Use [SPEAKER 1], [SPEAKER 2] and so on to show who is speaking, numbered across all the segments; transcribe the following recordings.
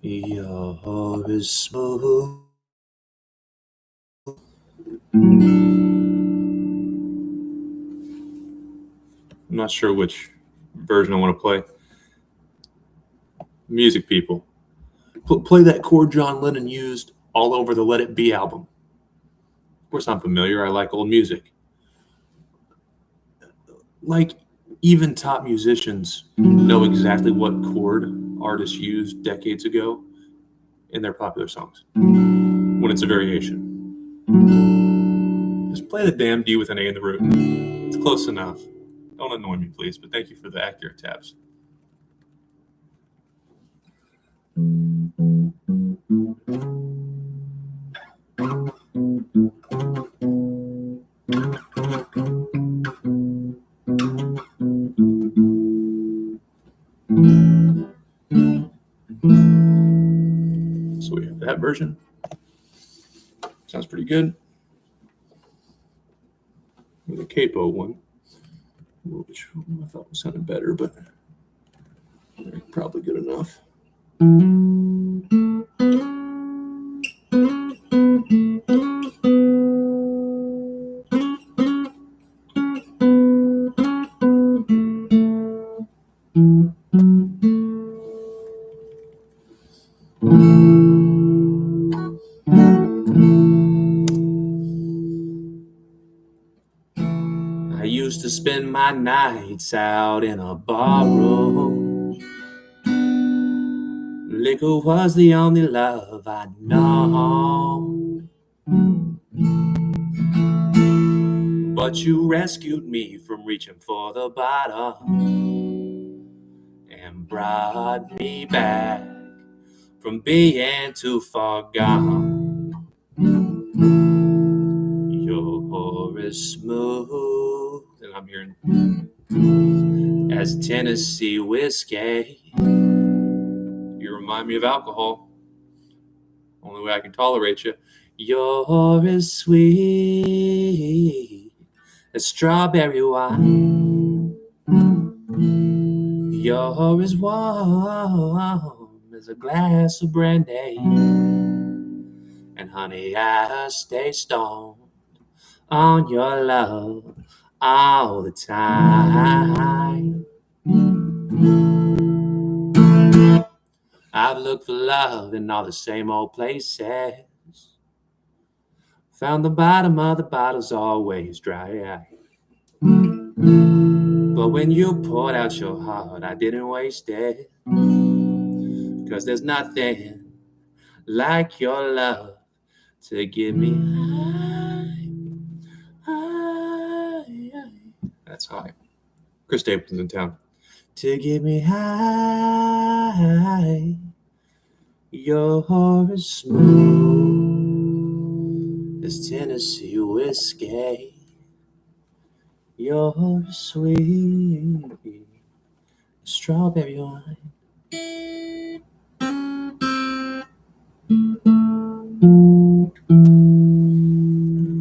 [SPEAKER 1] Your heart is smooth. I'm not sure which version I want to play. Music people. Play that chord John Lennon used all over the Let It Be album. Of course, I'm familiar. I like old music. Like, even top musicians know exactly what chord artists used decades ago in their popular songs when it's a variation. Just play the damn D with an A in the root. It's close enough. Don't annoy me, please, but thank you for the accurate tabs. So we have that version. Sounds pretty good. The capo one, which I thought was sounded better, but probably good enough. I used to spend my nights out in a bar room. Liquor was the only love I know. But you rescued me from reaching for the bottom and brought me back from being too far gone. You're as smooth, and I'm hearing, as Tennessee whiskey. You remind me of alcohol. Only way I can tolerate you. You're as sweet as strawberry wine. You're as warm as a glass of brandy. And honey, I stay stoned on your love all the time. I've looked for love in all the same old places. Found the bottom of the bottle's always dry. But when you poured out your heart, I didn't waste it. 'Cause there's nothing like your love to get me high. That's high. Chris Stapleton's in town. To get me high. You're as smooth as Tennessee whiskey. You're sweet strawberry wine.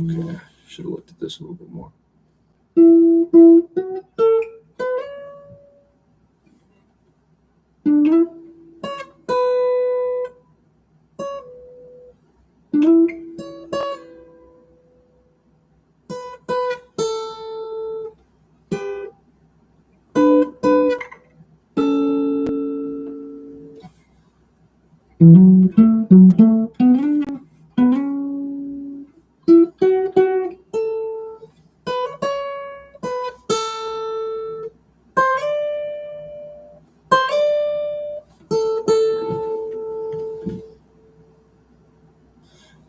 [SPEAKER 1] Okay, should have looked at this a little bit more.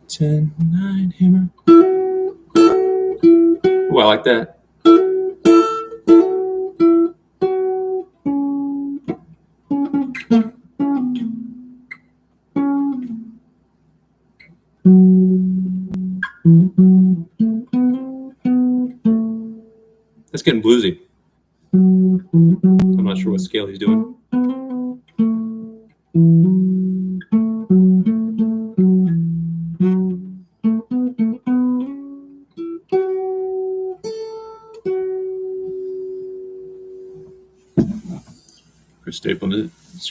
[SPEAKER 1] Ten, 9, hammer. Oh, I like that. That's getting bluesy. I'm not sure what scale he's doing.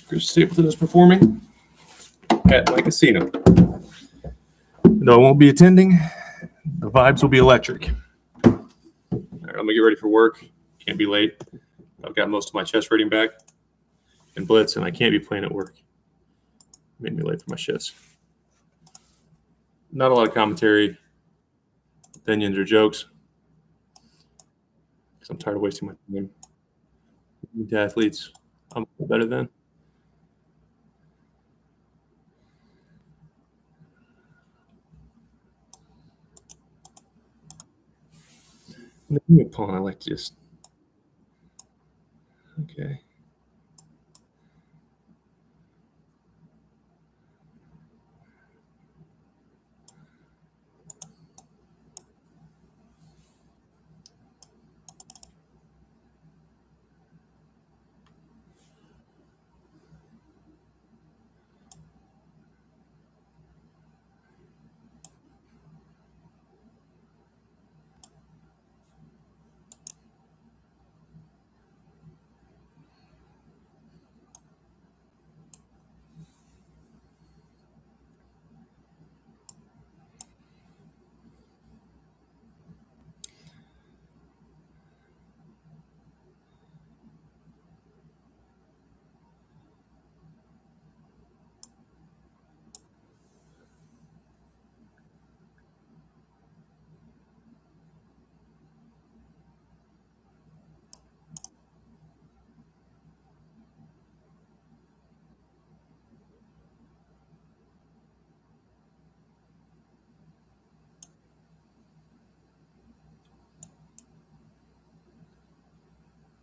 [SPEAKER 1] Chris Stapleton is performing. at my casino. No, I won't be attending. The vibes will be electric. All right, I'm gonna get ready for work. Can't be late. I've got most of my chess reading back and blitz, and I can't be playing at work. Made me late for my shifts. Not a lot of commentary, opinions, or jokes, because I'm tired of wasting my time. To athletes, I'm better than. No, pawn. I like to just. Okay.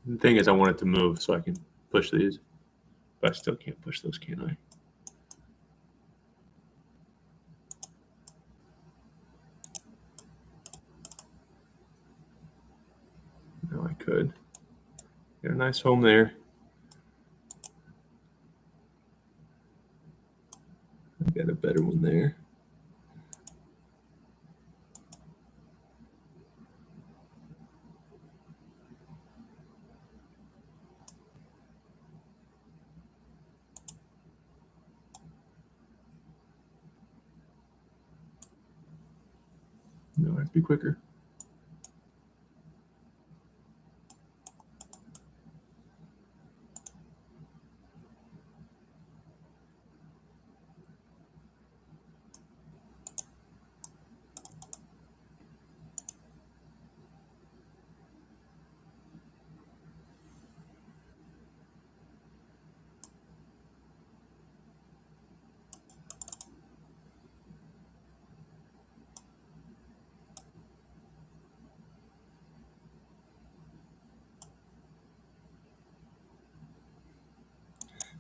[SPEAKER 1] The thing is, I want it to move so I can push these, but I still can't push those, can I? No, I could. Got a nice home there. I got a better one there. No, I have to be quicker.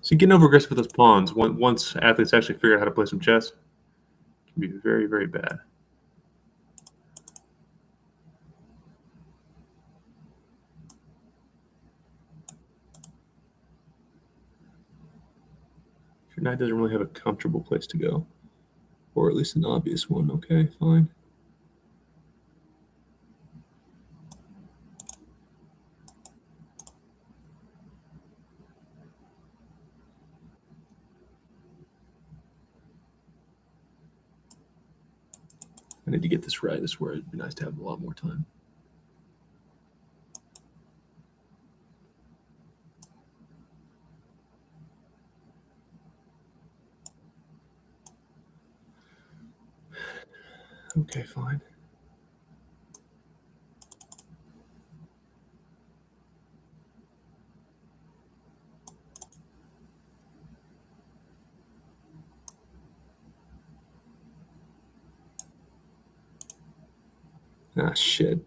[SPEAKER 1] So getting over aggressive with those pawns, once athletes actually figure out how to play some chess, can be very, very bad. If your knight doesn't really have a comfortable place to go, or at least an obvious one, okay, fine. I need to get this right. This is where it'd be nice to have a lot more time. Okay, fine. Ah, shit.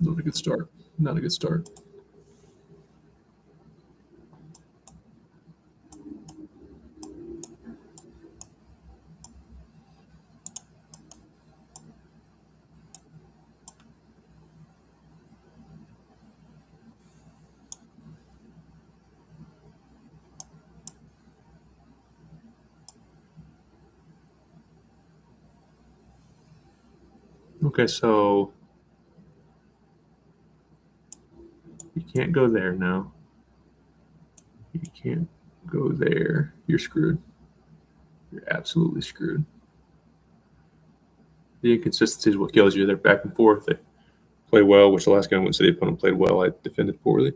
[SPEAKER 1] Not a good start. Not a good start. Okay, so you can't go there now. You can't go there. You're screwed. You're absolutely screwed. The inconsistency is what kills you. They're back and forth. They play well, which the last game I went to the opponent played well. I defended poorly.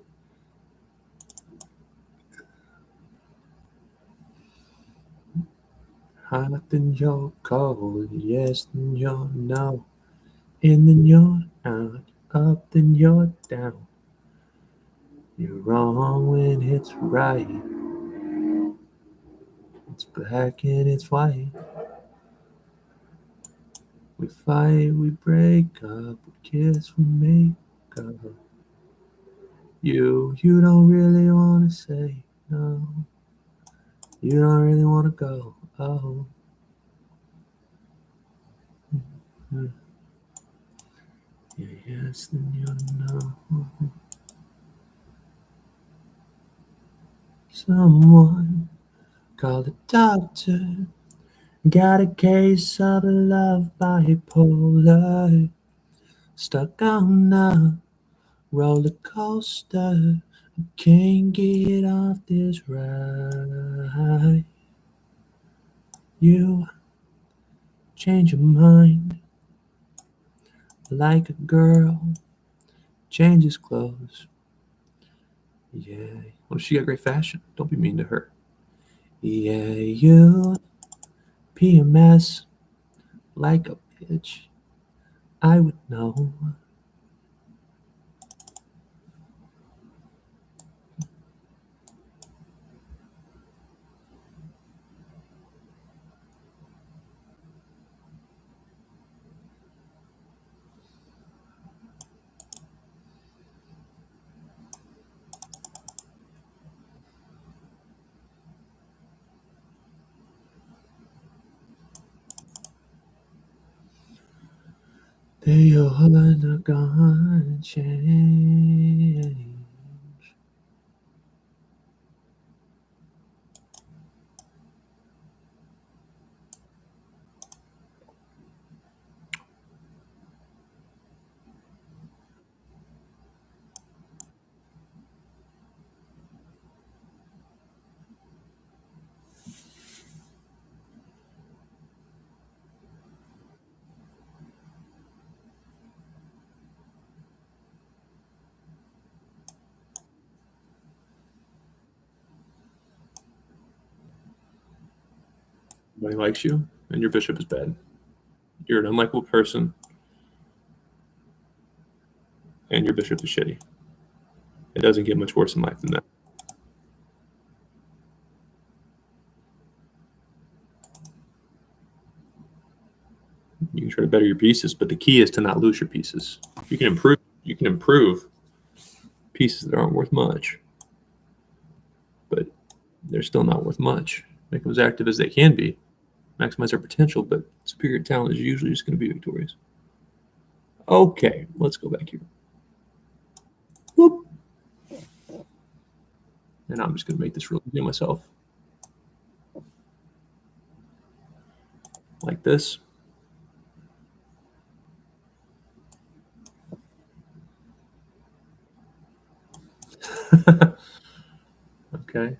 [SPEAKER 1] Hot then you're cold, yes then you're no, in then you're out, up then you're down. You're wrong when it's right. It's black and it's white. We fight, we break up, we kiss, we make up. You don't really wanna say no. You don't really wanna go. Oh. Mm. Yeah, yes, then you know. Someone call the doctor. Got a case of love bipolar. Stuck on a roller coaster. Can't get off this ride. You change your mind like a girl changes clothes. Yeah. Well, she got great fashion. Don't be mean to her. Yeah, you PMS like a bitch. I would know. That you're not gonna change. Nobody likes you, and your bishop is bad. You're an unlikable person, and your bishop is shitty. It doesn't get much worse in life than that. You can try to better your pieces, but the key is to not lose your pieces. You can improve. You can improve pieces that aren't worth much, but they're still not worth much. Make them as active as they can be, maximize their potential, but superior talent is usually just going to be victorious. Okay, let's go back here. Whoop. And I'm just going to make this really easy on myself. Like this. Okay.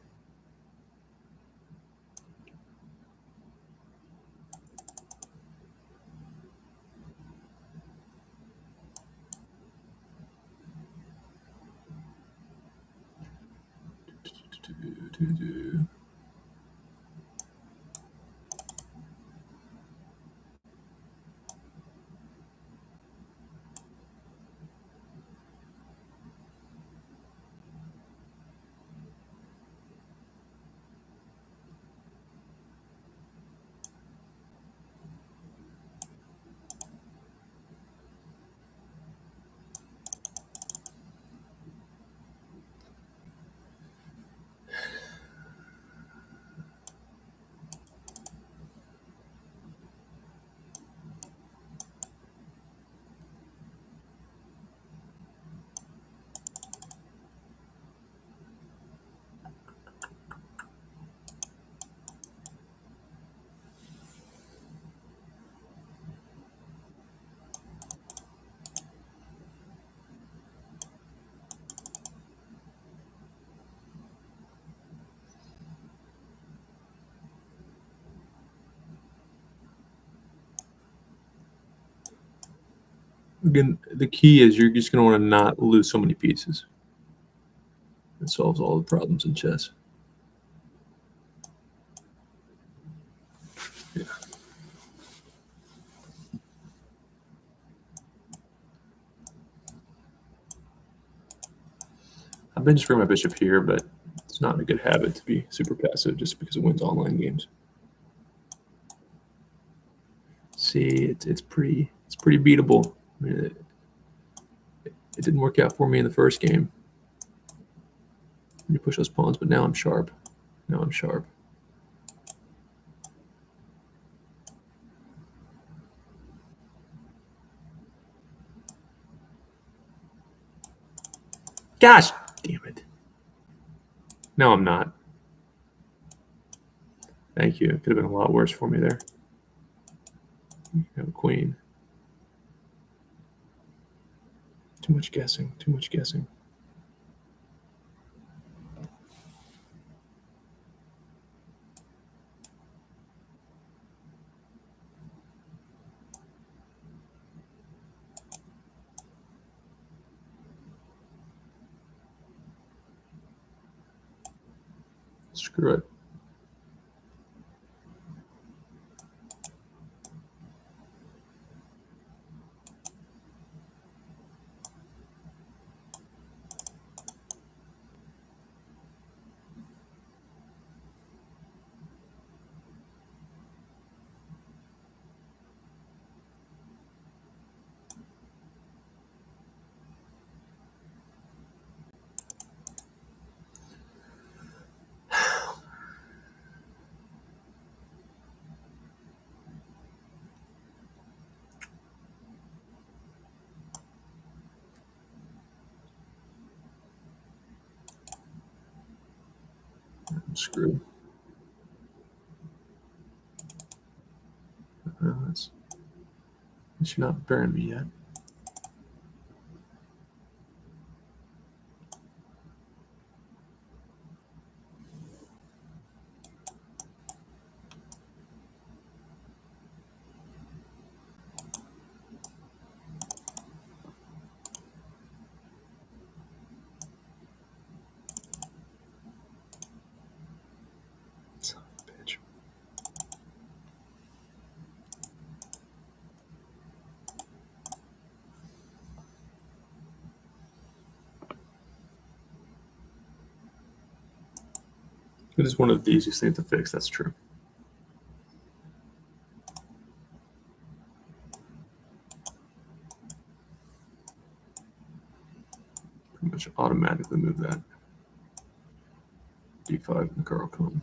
[SPEAKER 1] Again, the key is you're just going to want to not lose so many pieces. It solves all the problems in chess. Yeah. I've been just bringing my bishop here, but it's not a good habit to be super passive just because it wins online games. See, it's pretty beatable. I mean, it didn't work out for me in the first game. You push those pawns, but now I'm sharp. Now I'm sharp. Gosh, damn it. No, I'm not. Thank you. It could have been a lot worse for me there. You have a queen. Too much guessing. Too much guessing. Screw it. I'm screwed. You're not burying me yet. Son of a bitch. It is one of the easiest things to fix, that's true. Pretty much automatically move that. D5 in the Carl Cohn.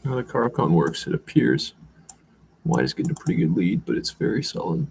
[SPEAKER 1] Now the Carl Cohn works, it appears white is getting a pretty good lead, but it's very solid.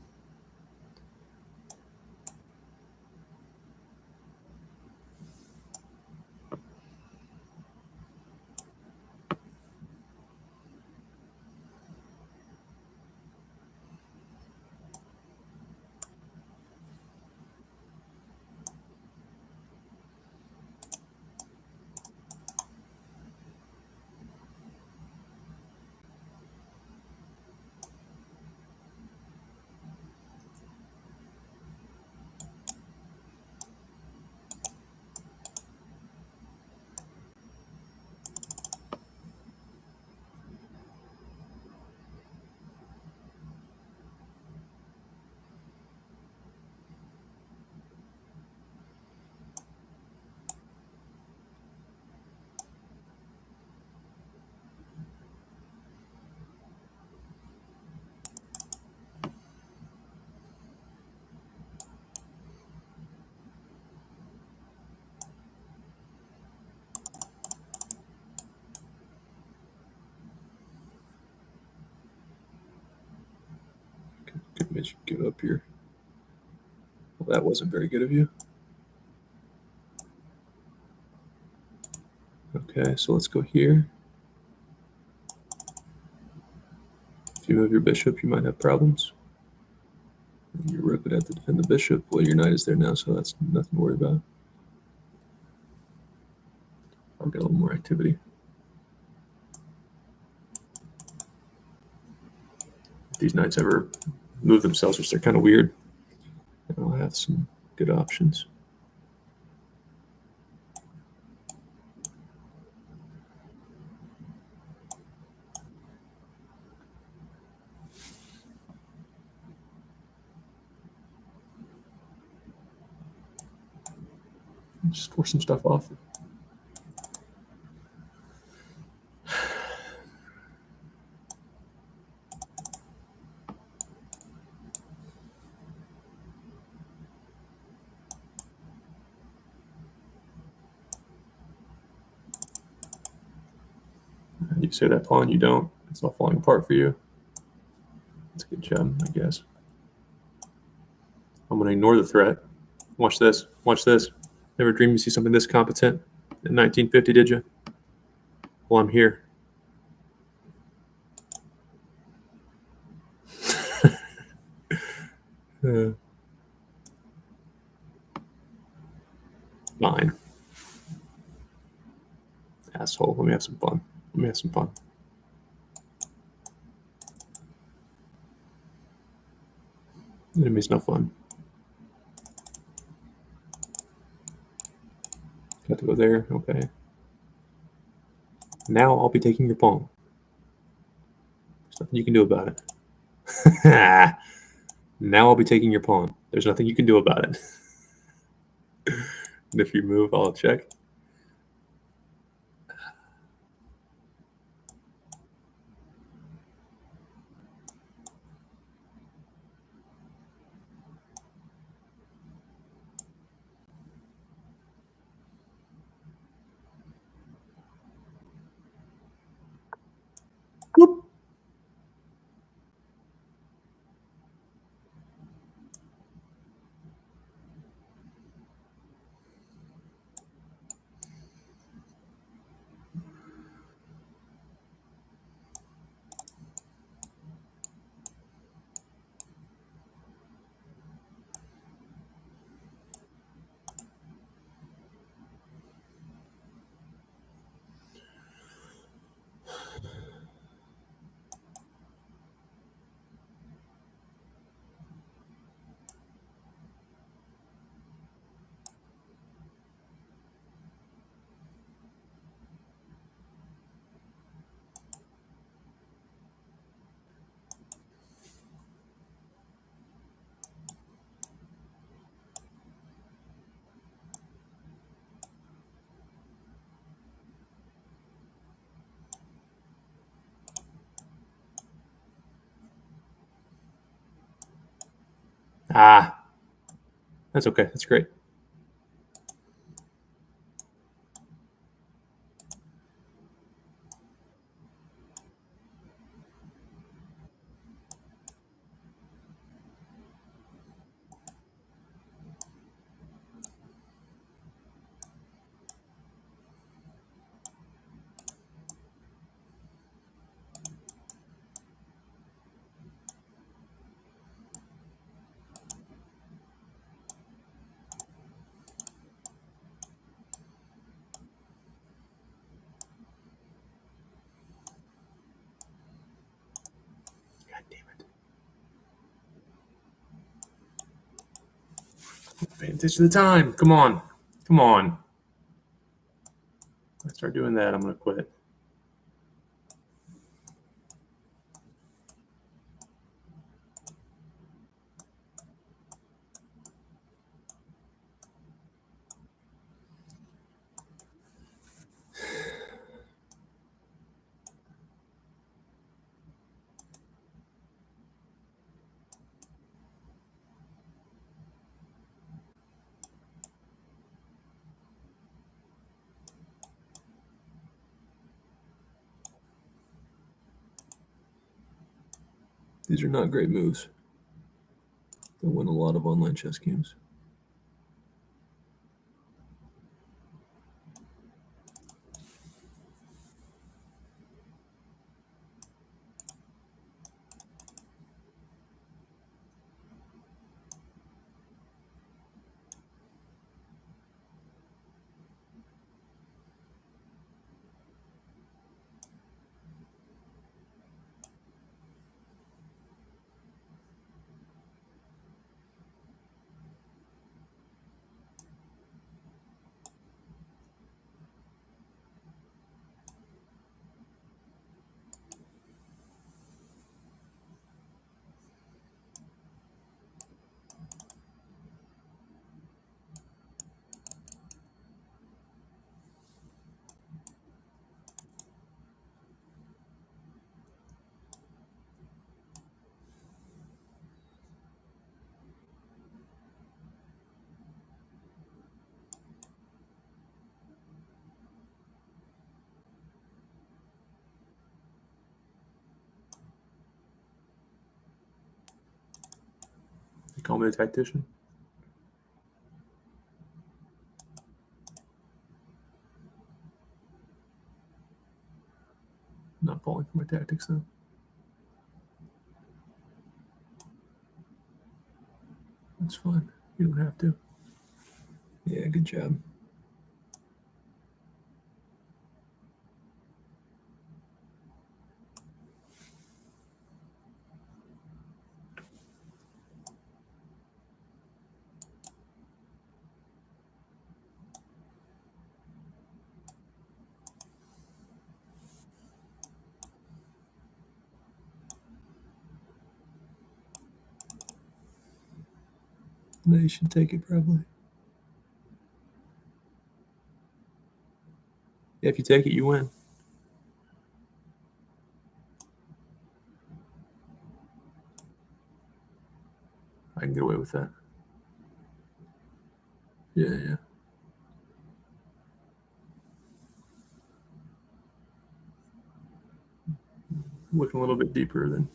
[SPEAKER 1] Good match, give up here. Well, that wasn't very good of you. Okay, so let's go here. If you move your bishop, you might have problems. Your rook would have to defend the bishop. Well, your knight is there now, so that's nothing to worry about. I'll get a little more activity. If these knights ever move themselves, which they're kind of weird, I'll have some good options. Just force some stuff off. You say that pawn, you don't. It's all falling apart for you. That's a good job, I guess. I'm going to ignore the threat. Watch this. Watch this. Never dreamed you see something this competent in 1950, did you? Well, I'm here. Fine. Asshole. Let me have some fun. Let me have some fun. Enemy's no fun. Got to go there. Okay. Now I'll be taking your pawn. There's nothing you can do about it. Now I'll be taking your pawn. There's nothing you can do about it. And if you move, I'll check. Whoop. Ah. That's okay. That's great. God damn it. Pay attention to the time. Come on. Come on. If I start doing that, I'm going to quit. These are not great moves. They'll win a lot of online chess games. Call me a tactician. I'm not falling for my tactics, though. That's fine. You don't have to. Yeah, good job. No, you should take it, probably. Yeah, if you take it, you win. I can get away with that. Yeah. Looking a little bit deeper than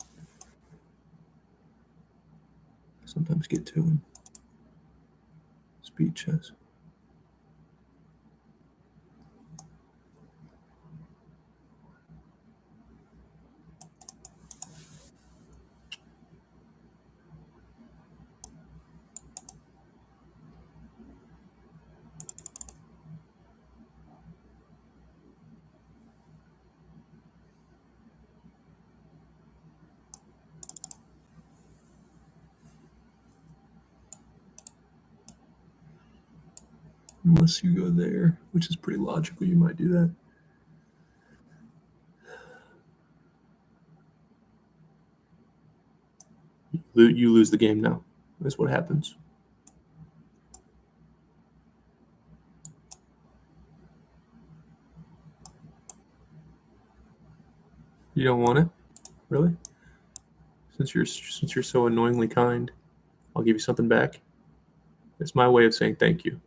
[SPEAKER 1] sometimes get to in speed chess. Unless you go there, which is pretty logical, you might do that. You lose the game now. That's what happens. You don't want it? Really? Since you're so annoyingly kind, I'll give you something back. It's my way of saying thank you.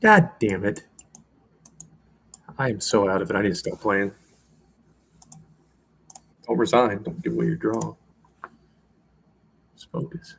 [SPEAKER 1] God damn it. I am so out of it. I need to stop playing. Don't resign. Don't give away your draw. Just focus.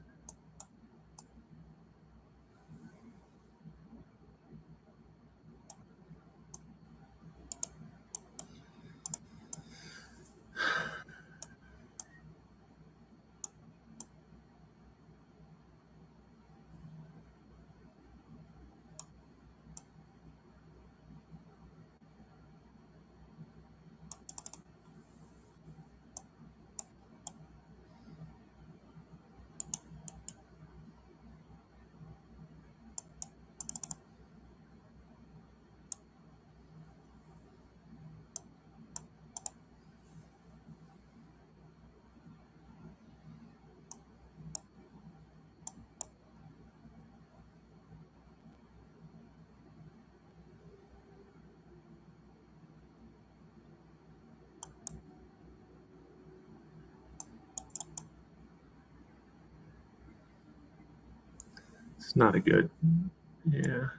[SPEAKER 1] It's not a good. Yeah.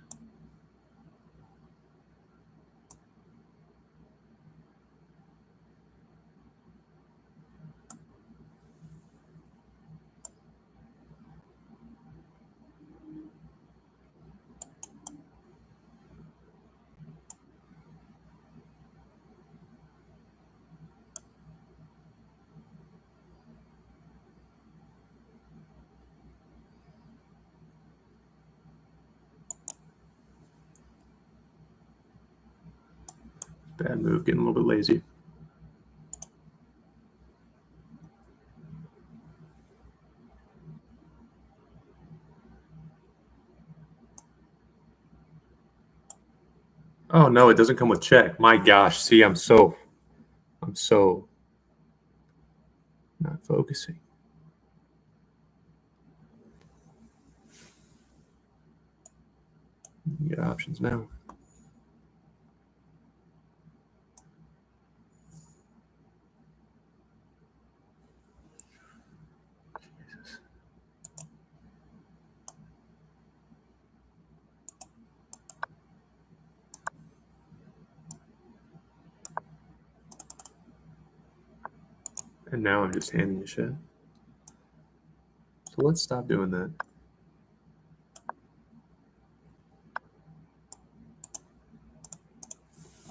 [SPEAKER 1] Bad move, getting a little bit lazy. Oh no, it doesn't come with check. My gosh, see, I'm so not focusing. You get options now. Jesus. And now I'm just handing you shit. So let's stop doing that.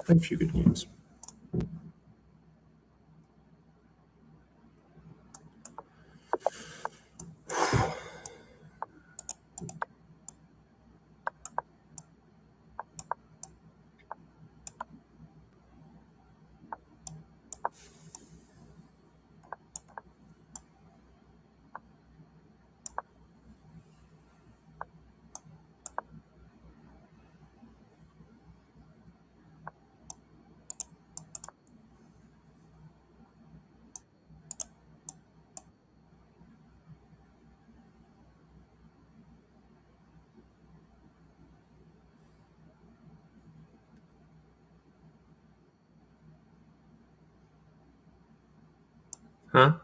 [SPEAKER 1] Play a few good games. Huh? I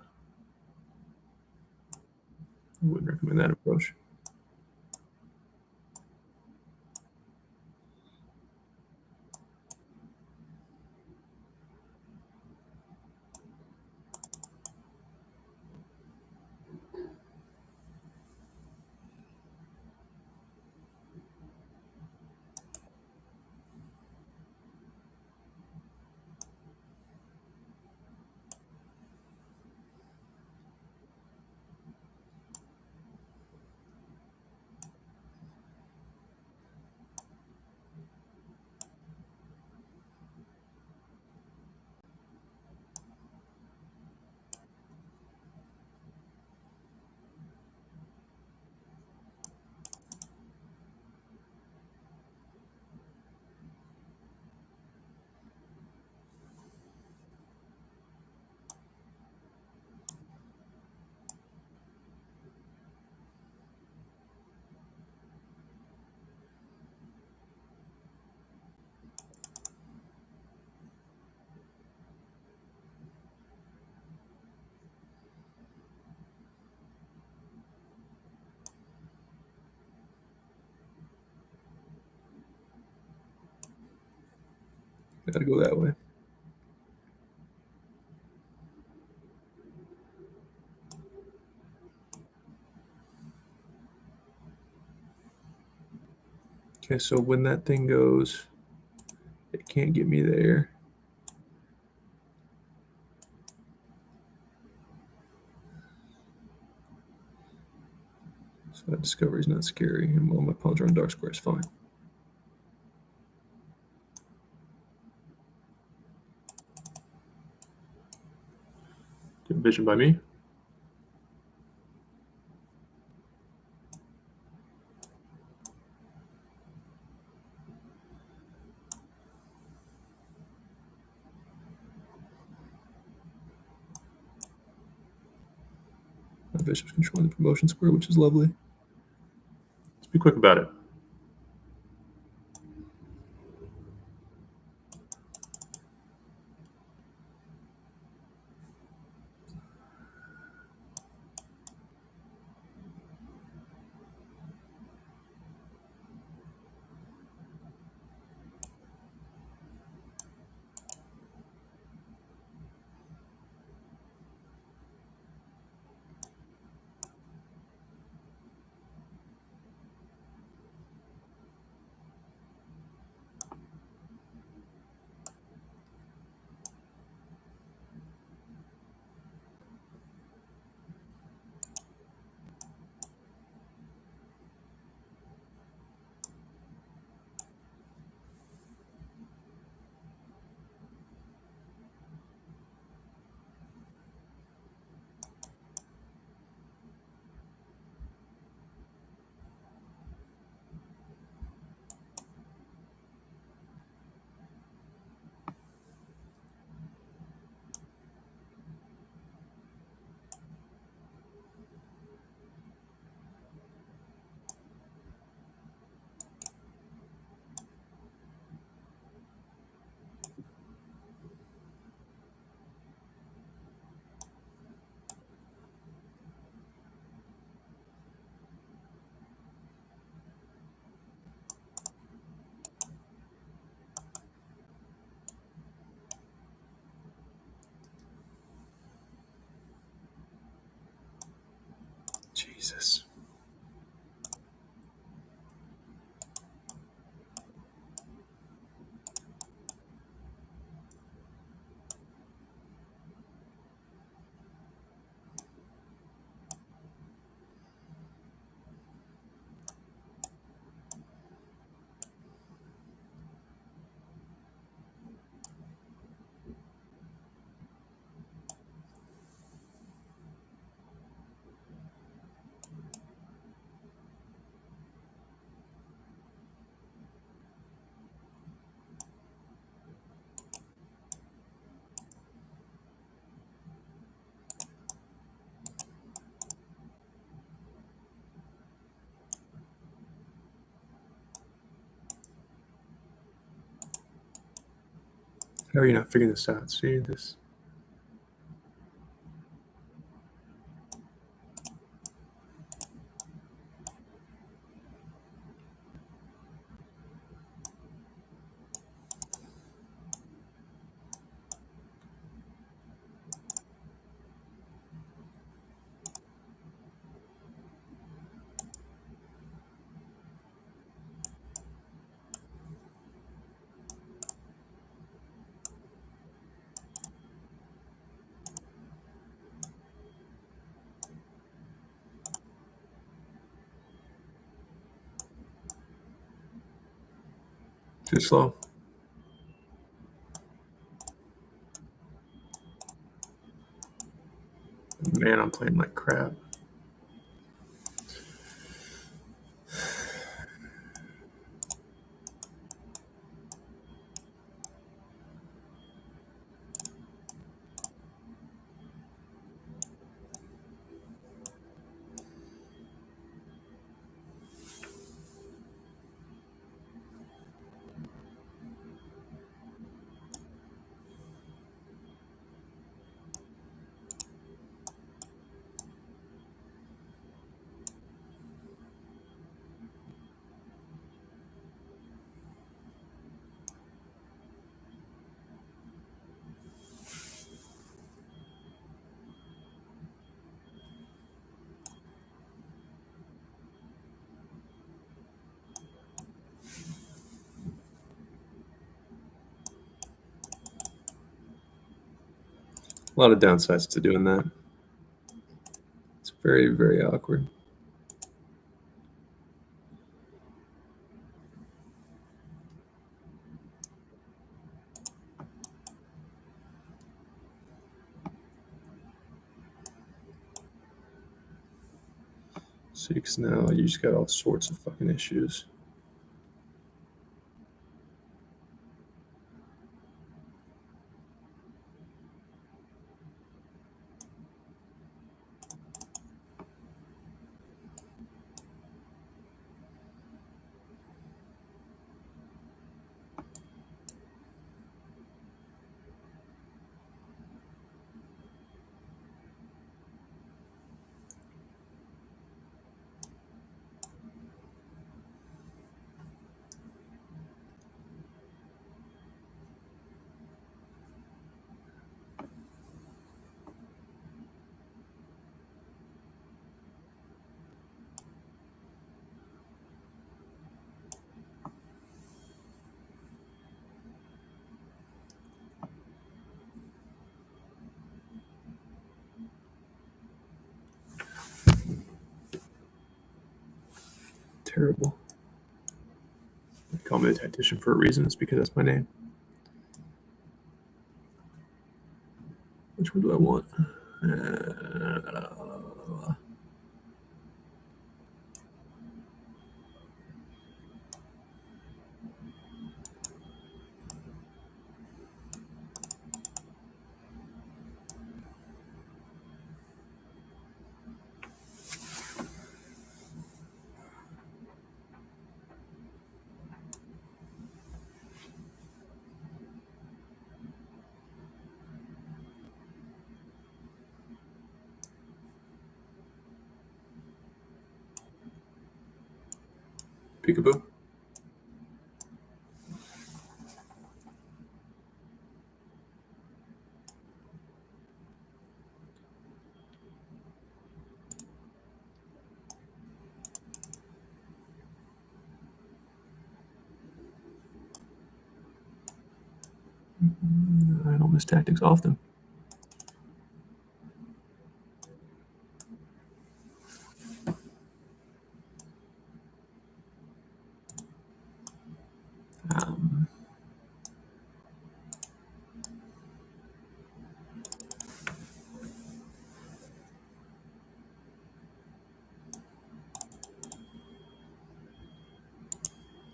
[SPEAKER 1] wouldn't recommend that approach. Gotta go that way. Okay, so when that thing goes, it can't get me there. So that discovery is not scary, and while my pawns are on dark square, it's fine. Good vision by me. My bishop's controlling the promotion square, which is lovely. Let's be quick about it. Jesus. How are you not figuring this out? See this? Too slow. Man, I'm playing like crap. A lot of downsides to doing that. It's very, very awkward. See, because now you just got all sorts of fucking issues. Terrible. They call me a tactician for a reason. It's because that's my name. Which one do I want? Peekaboo. his tactics often.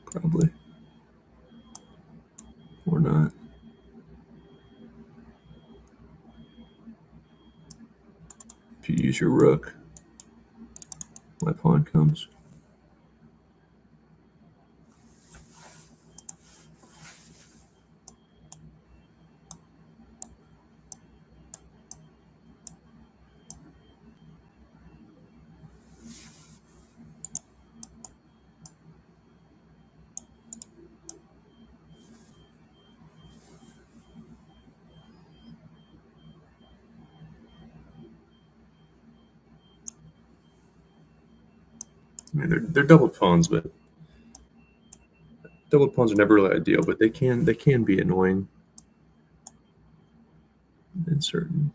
[SPEAKER 1] Probably. Or not. If you use your rook, my pawn comes. I mean, they're doubled pawns, but doubled pawns are never really ideal. But they can be annoying in certain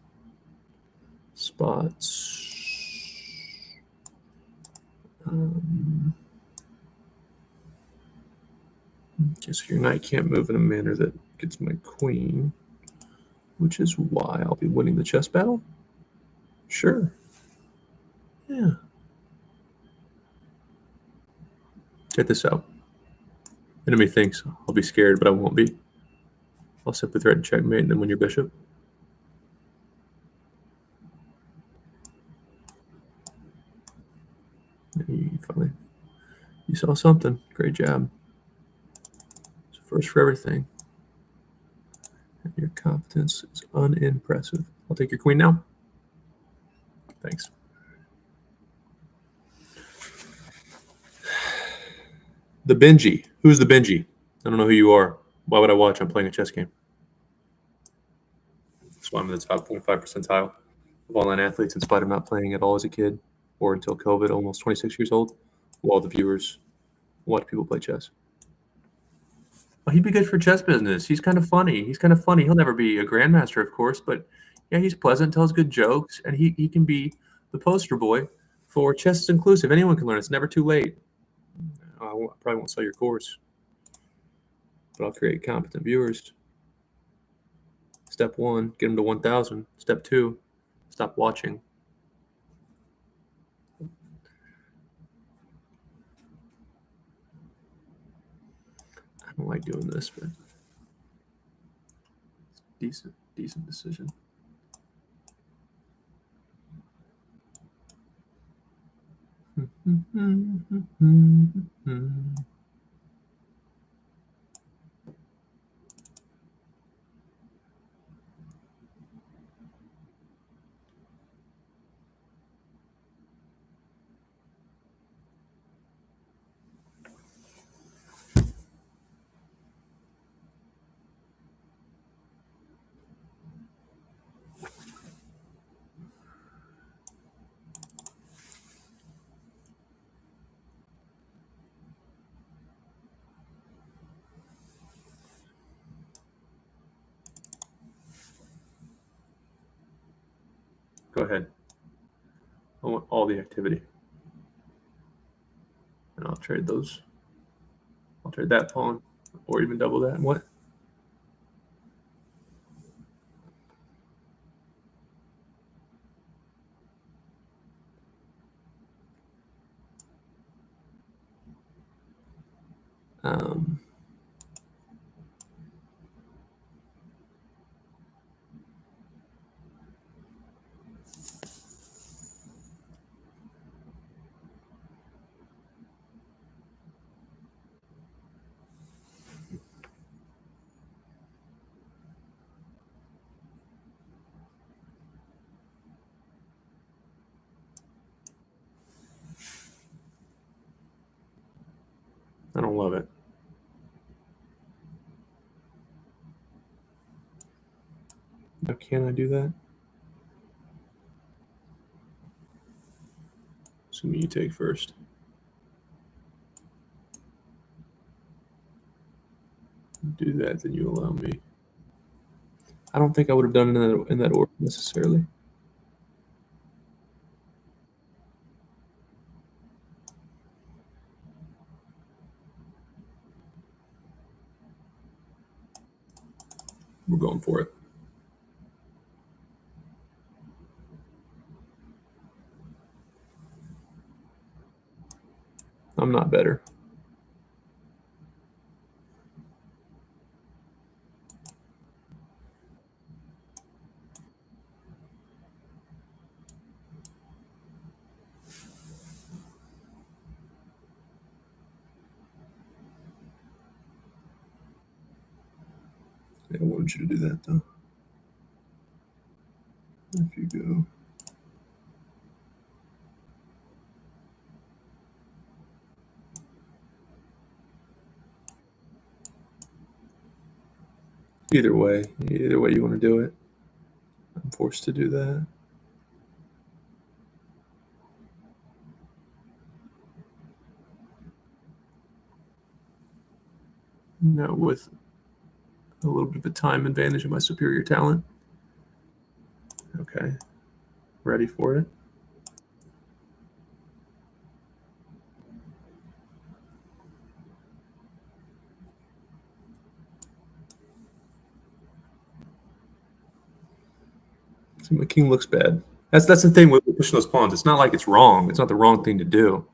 [SPEAKER 1] spots. Okay, so your knight can't move in a manner that gets my queen, which is why I'll be winning the chess battle. Sure. Yeah. Check this out. Enemy thinks I'll be scared, but I won't be. I'll simply threaten checkmate and then win your bishop. Finally, you saw something. Great job. It's first for everything. And your competence is unimpressive. I'll take your queen now. Thanks. The Benji. Who's the Benji? I don't know who you are. Why would I watch? I'm playing a chess game. That's why I'm in the top 0.5 percentile of online athletes, in spite of not playing at all as a kid or until COVID, almost 26 years old. While the viewers watch people play chess. Well, he'd be good for chess business. He's kind of funny. He'll never be a grandmaster, of course, but yeah, he's pleasant, tells good jokes, and he can be the poster boy for chess is inclusive. Anyone can learn. It's never too late. I probably won't sell your course, but I'll create competent viewers. Step 1, get them to 1,000. Step 2, stop watching. I don't like doing this, but decent decision. Go ahead. I want all the activity. And I'll trade those. I'll trade that pawn or even double that. What? I don't love it. Now, can I do that? Assuming you take first. Do that, then you allow me. I don't think I would have done it in that order necessarily. We're going for it. I'm not better. Yeah, I wanted you to do that though. If you go. Either way you want to do it, I'm forced to do that. No, with a little bit of a time advantage of my superior talent. Okay, ready for it? So my king looks bad. That's the thing with pushing those pawns. It's not like it's wrong. It's not the wrong thing to do.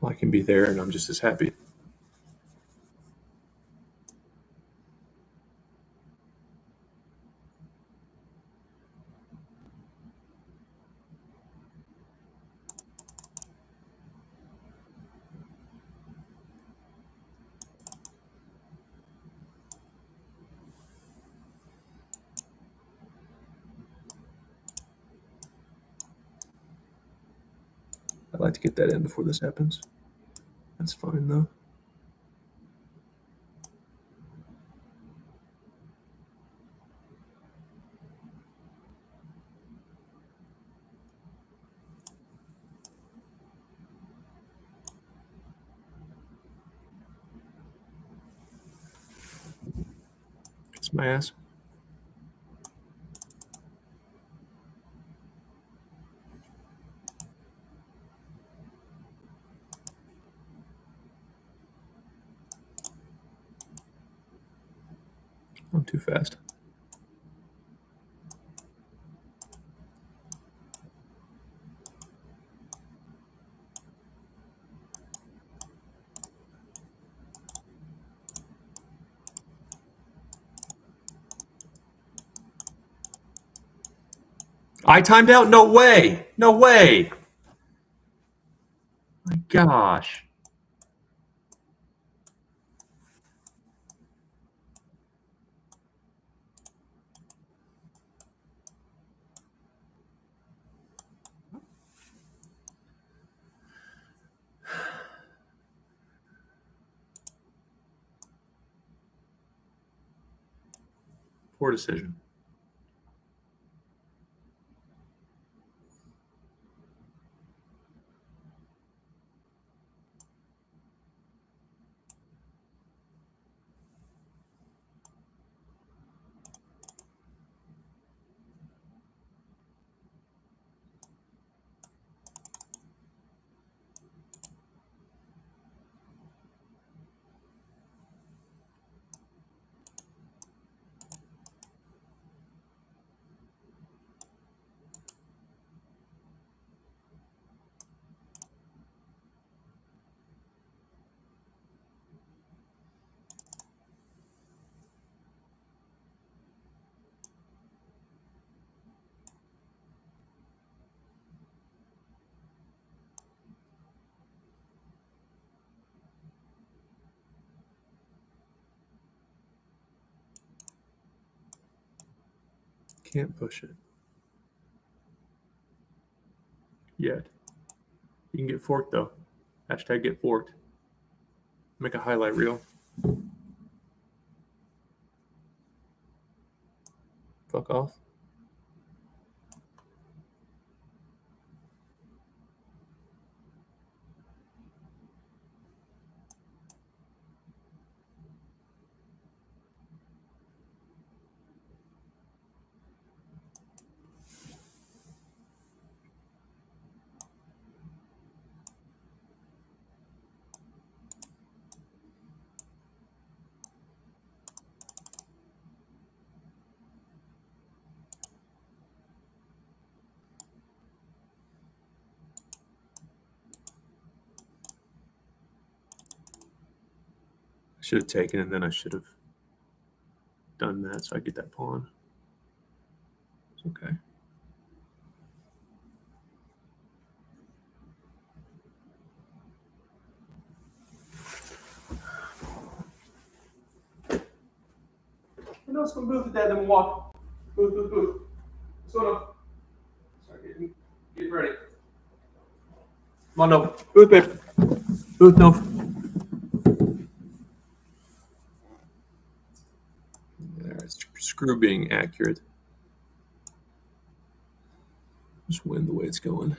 [SPEAKER 1] I can be there, and I'm just as happy. I'd like to get that in before this happens. That's fine though. It's my ass. I'm too fast. I timed out? No way. No way. My gosh. Poor decision. Can't push it yet. You can get forked though. Hashtag get forked. Make a highlight reel. Fuck off. Should have taken, and then I should have done that so I get that pawn. It's okay. You know, it's going to move the dad, then we'll walk. Booth. Sorry, get ready. Come on, no. Booth, babe. Booth, no. Screw being accurate. Just win the way it's going.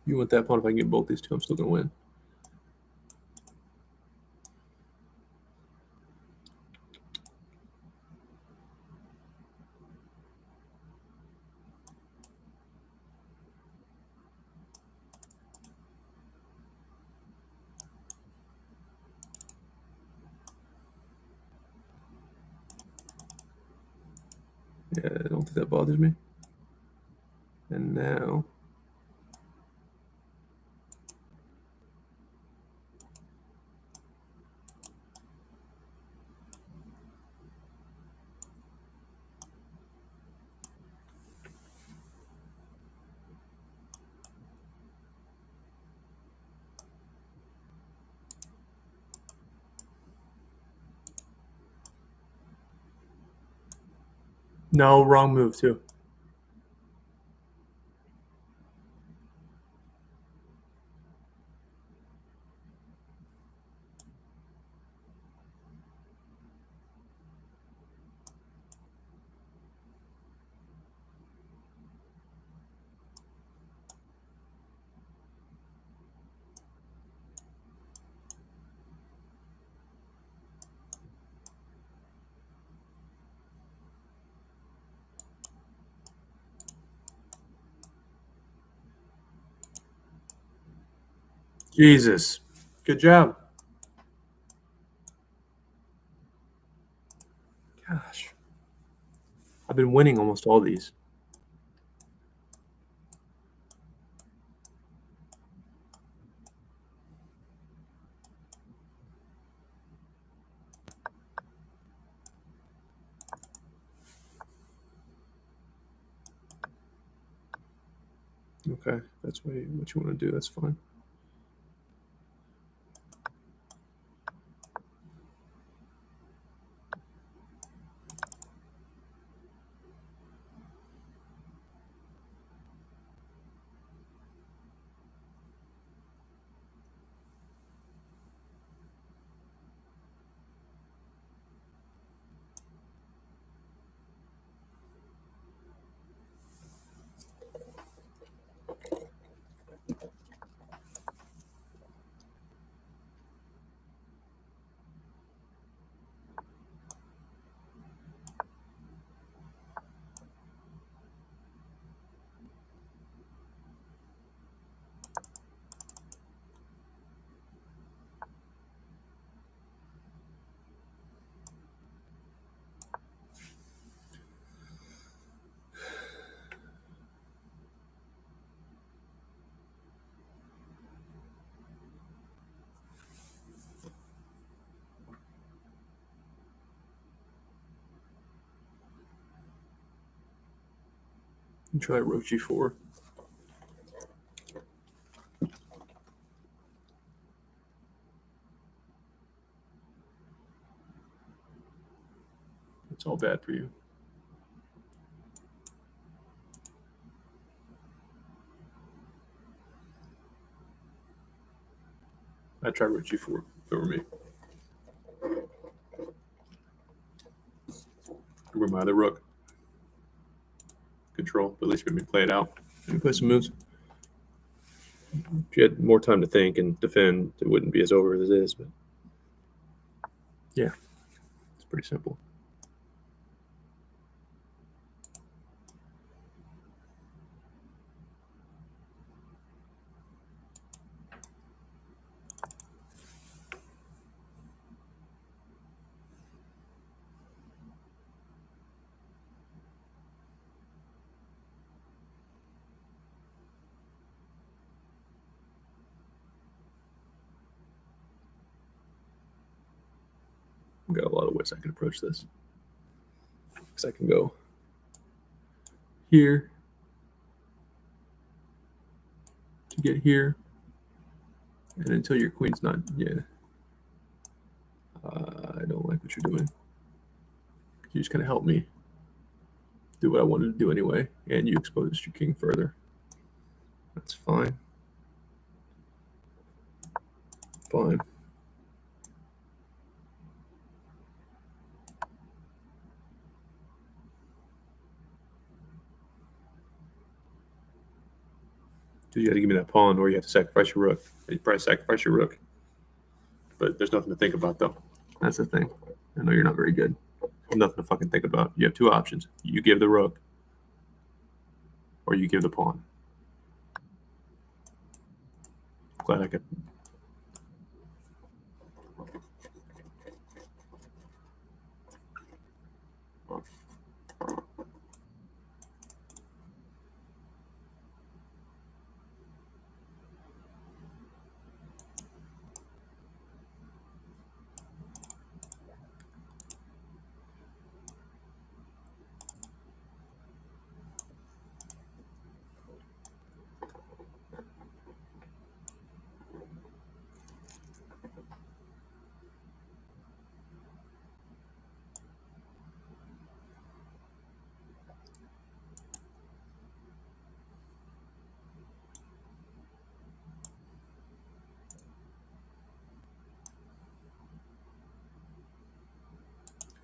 [SPEAKER 1] You want that pawn? If I can get both these two, I'm still going to win. Yeah, I don't think that bothers me. And now... No, wrong move, too. Jesus. Good job. Gosh. I've been winning almost all these. Okay, that's what you want to do. That's fine. Try rook g4. It's all bad for you. I try rook g4 if it were me. Where my other rook. Control, but at least let me play it out. Let me play some moves. If you had more time to think and defend, it wouldn't be as over as it is. But yeah, it's pretty simple. I've got a lot of ways I can approach this. Because I can go here to get here, and until your queen's not, yeah. I don't like what you're doing. You just kind of help me do what I wanted to do anyway, and you exposed your king further. That's fine. Fine. You got to give me that pawn, or you have to sacrifice your rook. You probably sacrifice your rook, but there's nothing to think about though. That's the thing. I know you're not very good. Nothing to fucking think about. You have two options. You give the rook, or you give the pawn. Glad I could.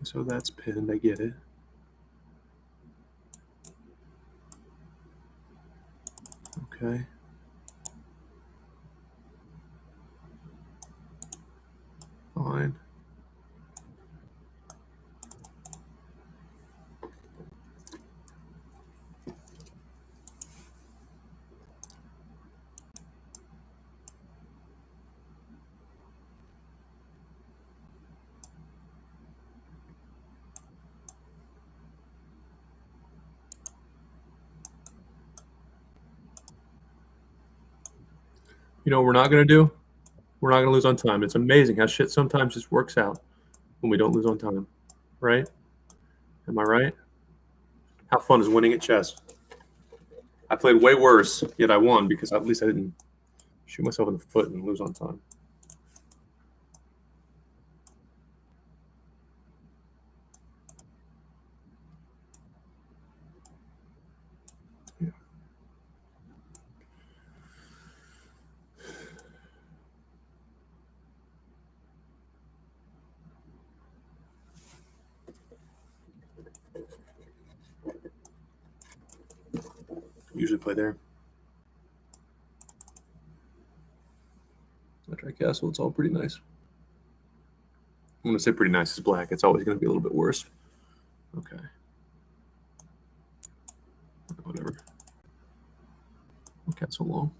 [SPEAKER 1] So that's pinned. I get it. Okay. Fine. You know what we're not going to do? We're not going to lose on time. It's amazing how shit sometimes just works out when we don't lose on time. Right? Am I right? How fun is winning at chess? I played way worse, yet I won because at least I didn't shoot myself in the foot and lose on time. Yeah. Usually play there. I try castle. It's all pretty nice. I'm going to say pretty nice is black. It's always going to be a little bit worse. Okay. Whatever. Castle long.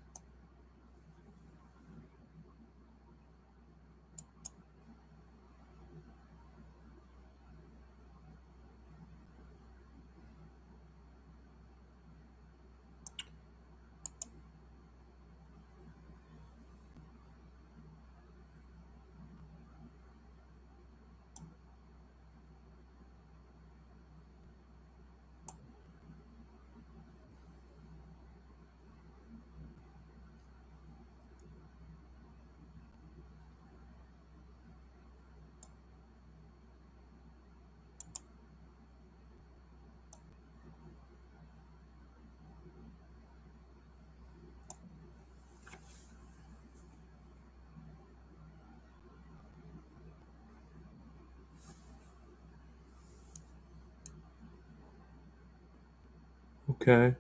[SPEAKER 1] Okay.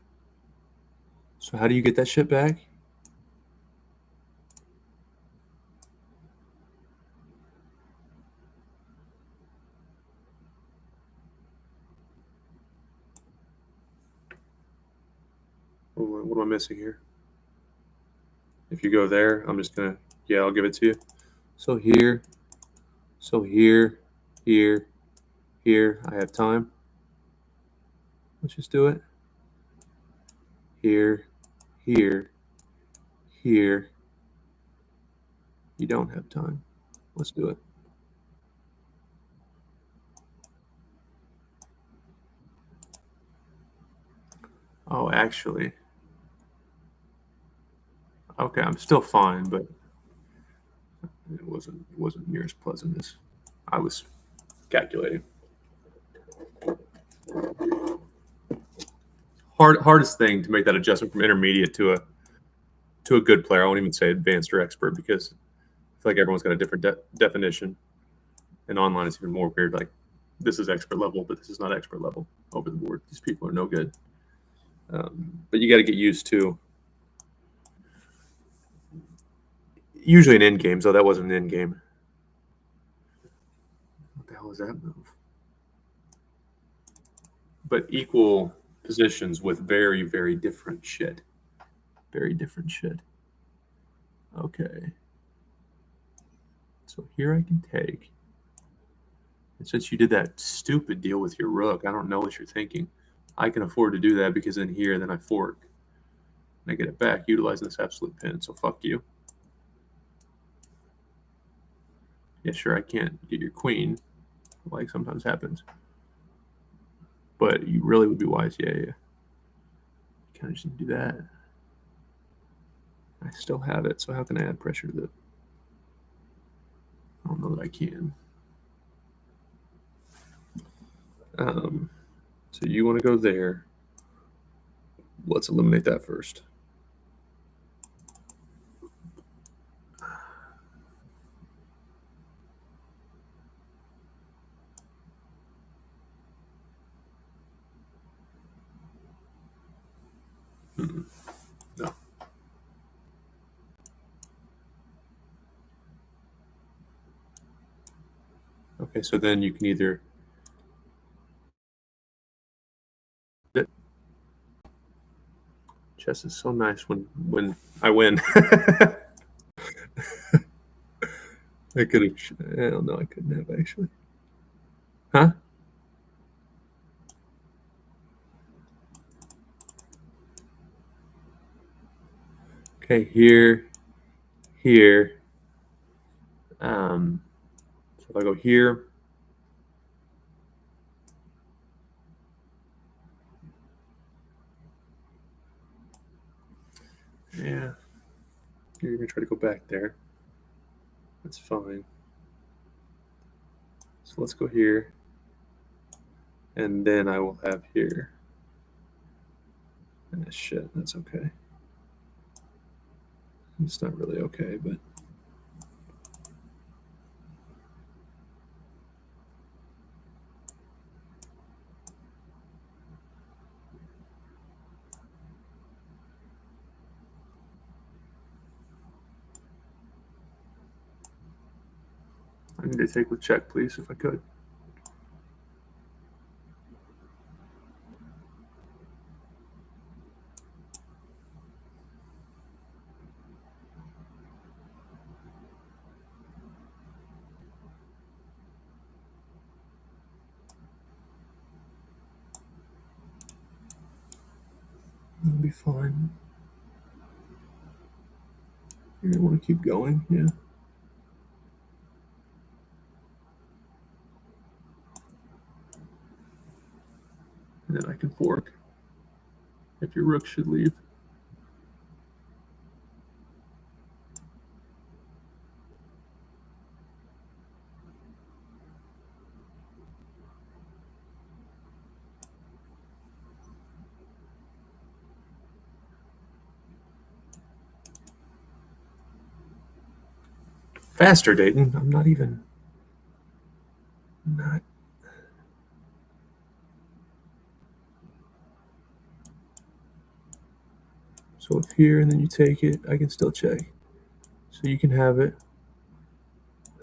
[SPEAKER 1] So how do you get that shit back? What am I missing here? If you go there, I'm just gonna, yeah, I'll give it to you. So here, here, here, I have time. Let's just do it. Here, here, here. You don't have time. Let's do it. Oh, actually, okay, I'm still fine, but it wasn't near as pleasant as I was calculating. Hardest thing to make that adjustment from intermediate to a good player. I won't even say advanced or expert because I feel like everyone's got a different definition. And online it's even more weird. Like this is expert level, but this is not expert level over the board. These people are no good. But you got to get used to. Usually an end game, so that wasn't an end game. What the hell is that move? But equal positions with very, very different shit. Very different shit. Okay. So here I can take. And since you did that stupid deal with your rook, I don't know what you're thinking. I can afford to do that because in here, then I fork. And I get it back utilizing this absolute pin. So fuck you. Yeah, sure, I can't get your queen, like sometimes happens. But you really would be wise. Yeah. You kind of just need to do that. I still have it, so how can I add pressure to that? I don't know that I can. So you want to go there. Let's eliminate that first. No. Okay, so then you can either chess is so nice when I win. I could have. I don't know. I couldn't have actually. Huh? Okay, here. So if I go here, yeah, you're gonna try to go back there. That's fine. So let's go here, and then I will have here. Ah, shit, that's okay. It's not really okay, but I need to take with check, please, if I could. It'll be fine. You're gonna want to keep going, yeah. And then I can fork if your rook should leave. Faster, Dayton. I'm not even. Not. So if here and then you take it, I can still check. So you can have it.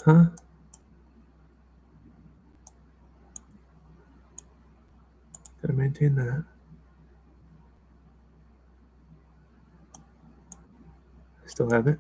[SPEAKER 1] Huh? Gotta maintain that. I still have it.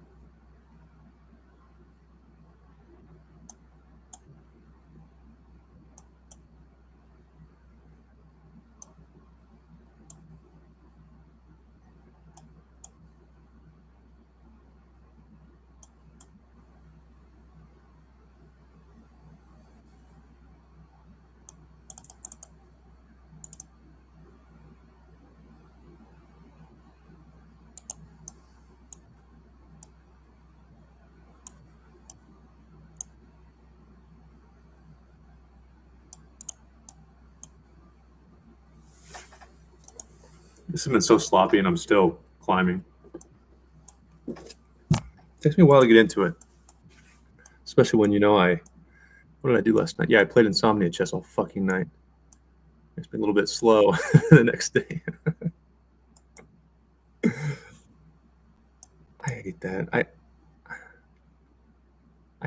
[SPEAKER 1] This has been so sloppy, and I'm still climbing. It takes me a while to get into it, especially when what did I do last night? Yeah, I played Insomnia chess all fucking night. It's been a little bit slow the next day. I hate that. I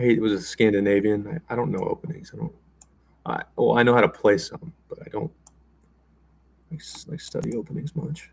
[SPEAKER 1] hate it was a Scandinavian. I don't know openings. I know how to play some, but I don't like study openings much.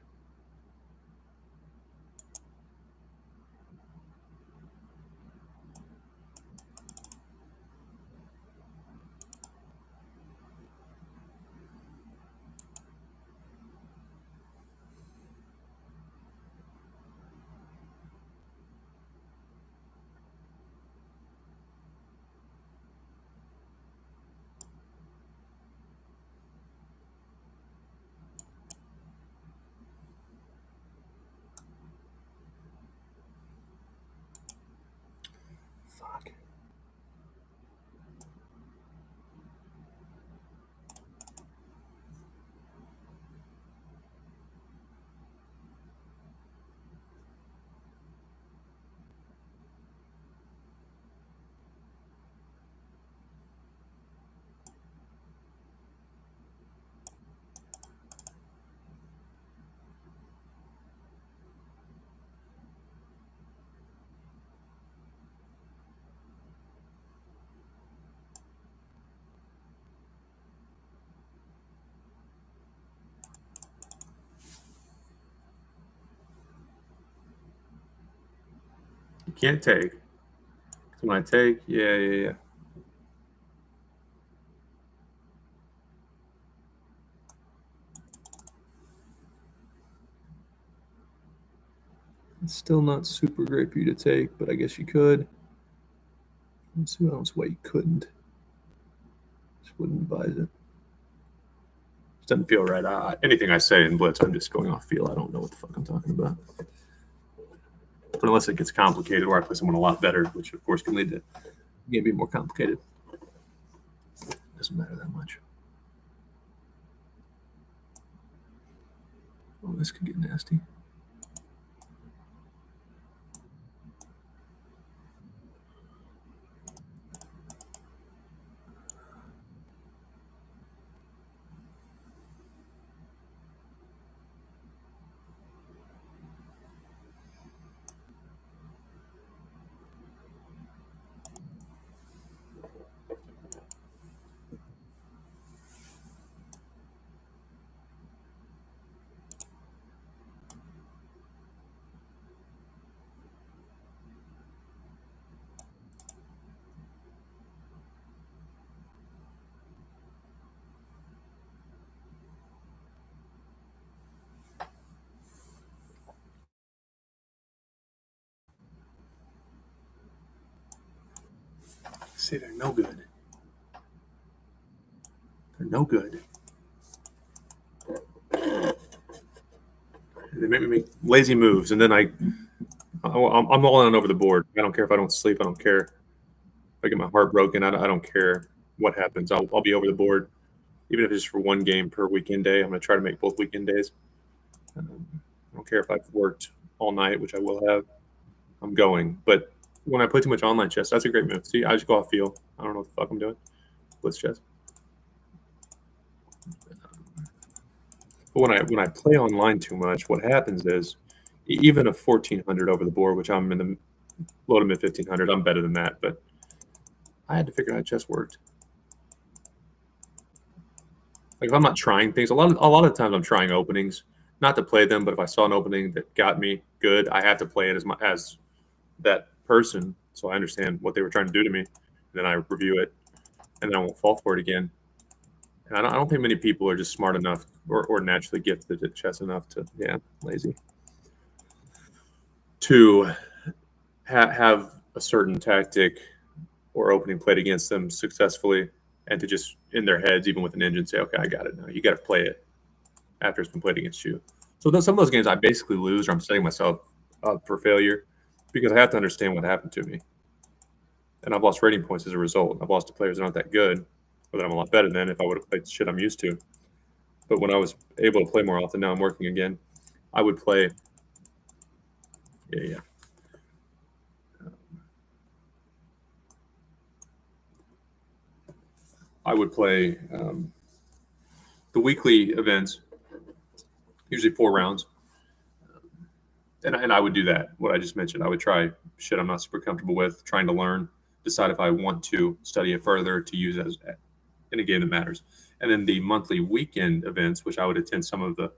[SPEAKER 1] Fuck. You can't take. 'Cause when I take, yeah. It's still not super great for you to take, but I guess you could. Let's see what else why you couldn't. Just wouldn't advise it. Just doesn't feel right. Anything I say in Blitz, I'm just going off feel. I don't know what the fuck I'm talking about. But unless it gets complicated or I play someone a lot better, which of course can lead to the game being more complicated. Doesn't matter that much. Oh, this could get nasty. See, they're no good. They're no good. They make me make lazy moves, and then I'm all in over the board. I don't care if I don't sleep. I don't care if I get my heart broken. I don't care what happens. I'll be over the board, even if it's just for one game per weekend day. I'm going to try to make both weekend days. I don't care if I've worked all night, which I will have. I'm going. But when I play too much online chess, that's a great move. See, I just go off feel. I don't know what the fuck I'm doing. Blitz chess. But when I play online too much, what happens is Even a 1400 over the board, which I'm in the low to mid 1500. I'm better than that, but I had to figure out how chess worked. Like if I'm not trying things, a lot of times I'm trying openings, not to play them, but if I saw an opening that got me good, I have to play it as that person, so I understand what they were trying to do to me, and then I review it, and then I won't fall for it again. And I don't think many people are just smart enough or naturally gifted at chess enough to, yeah, lazy, to have a certain tactic or opening played against them successfully, and to just in their heads, even with an engine, say, okay, I got it now. You got to play it after it's been played against you. So some of those games I basically lose, or I'm setting myself up for failure because I have to understand what happened to me. And I've lost rating points as a result. I've lost to players that aren't that good, or that I'm a lot better than if I would have played shit I'm used to. But when I was able to play more often, now I'm working again, I would play. Yeah. I would play the weekly events, usually 4 rounds. And I would do that, what I just mentioned. I would try shit I'm not super comfortable with, trying to learn, decide if I want to study it further to use as in a game that matters. And then the monthly weekend events, which I would attend some of the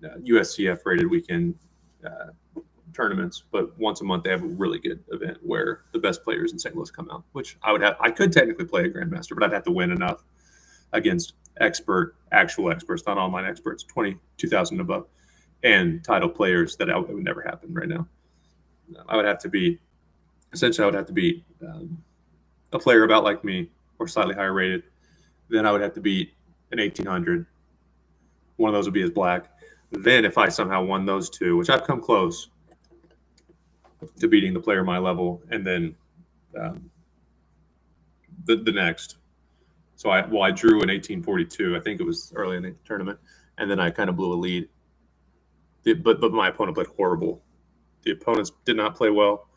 [SPEAKER 1] USCF rated weekend tournaments, but once a month they have a really good event where the best players in St. Louis come out, which I could technically play a grandmaster, but I'd have to win enough against actual experts, not online experts, 22,000 and above, and title players that it would never happen right now. I would have to beat a player about like me or slightly higher rated. Then I would have to beat an 1800. One of those would be as black. Then if I somehow won those two, which I've come close to beating the player my level, and then the next. So I drew in 1842. I think it was early in the tournament, and then I kind of blew a lead. But my opponent played horrible. The opponents did not play well.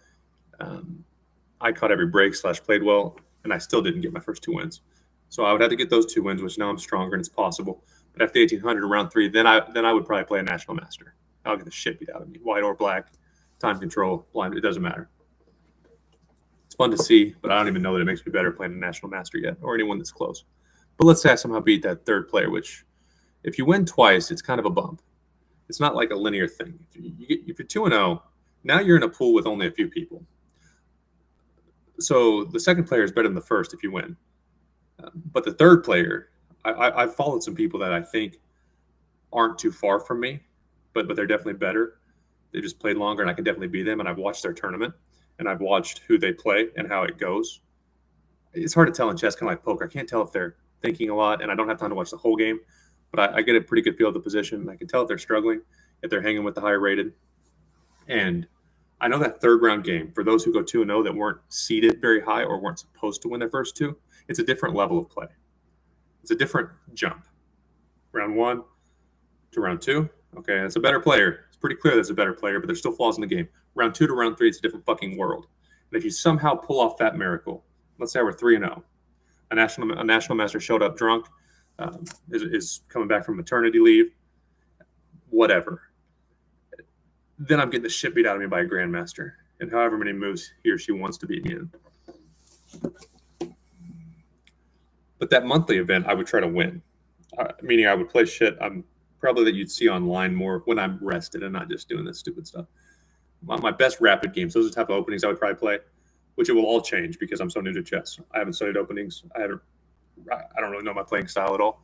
[SPEAKER 1] I caught every break / played well, and I still didn't get my first 2 wins. So I would have to get those 2 wins, which now I'm stronger and it's possible. But after 1800 round 3, then I would probably play a national master. I'll get the shit beat out of me, white or black, time control, blind. It doesn't matter. It's fun to see, but I don't even know that it makes me better playing a national master yet, or anyone that's close. But let's say I somehow beat that third player, which if you win twice, it's kind of a bump. It's not like a linear thing. If you're 2-0, now you're in a pool with only a few people. So the second player is better than the first if you win. But the third player, I've followed some people that I think aren't too far from me, but they're definitely better. They just played longer, and I can definitely beat them. And I've watched their tournament, and I've watched who they play and how it goes. It's hard to tell in chess, kind of like poker. I can't tell if they're thinking a lot, and I don't have time to watch the whole game. But I get a pretty good feel of the position. I can tell if they're struggling, if they're hanging with the higher rated. And I know that third round game, for those who go 2-0 that weren't seeded very high or weren't supposed to win their first two, it's a different level of play. It's a different jump. Round 1 to round 2, okay, that's a better player. It's pretty clear that's a better player, but there's still flaws in the game. Round 2 to round 3, it's a different fucking world. And if you somehow pull off that miracle, let's say we're 3-0, a national master showed up drunk, is coming back from maternity leave, whatever. Then I'm getting the shit beat out of me by a grandmaster, and however many moves he or she wants to beat me in. But that monthly event, I would try to win, meaning I would play shit probably that you'd see online more when I'm rested and not just doing this stupid stuff. My best rapid games, those are the type of openings I would probably play, which it will all change because I'm so new to chess. I haven't studied openings. I don't really know my playing style at all.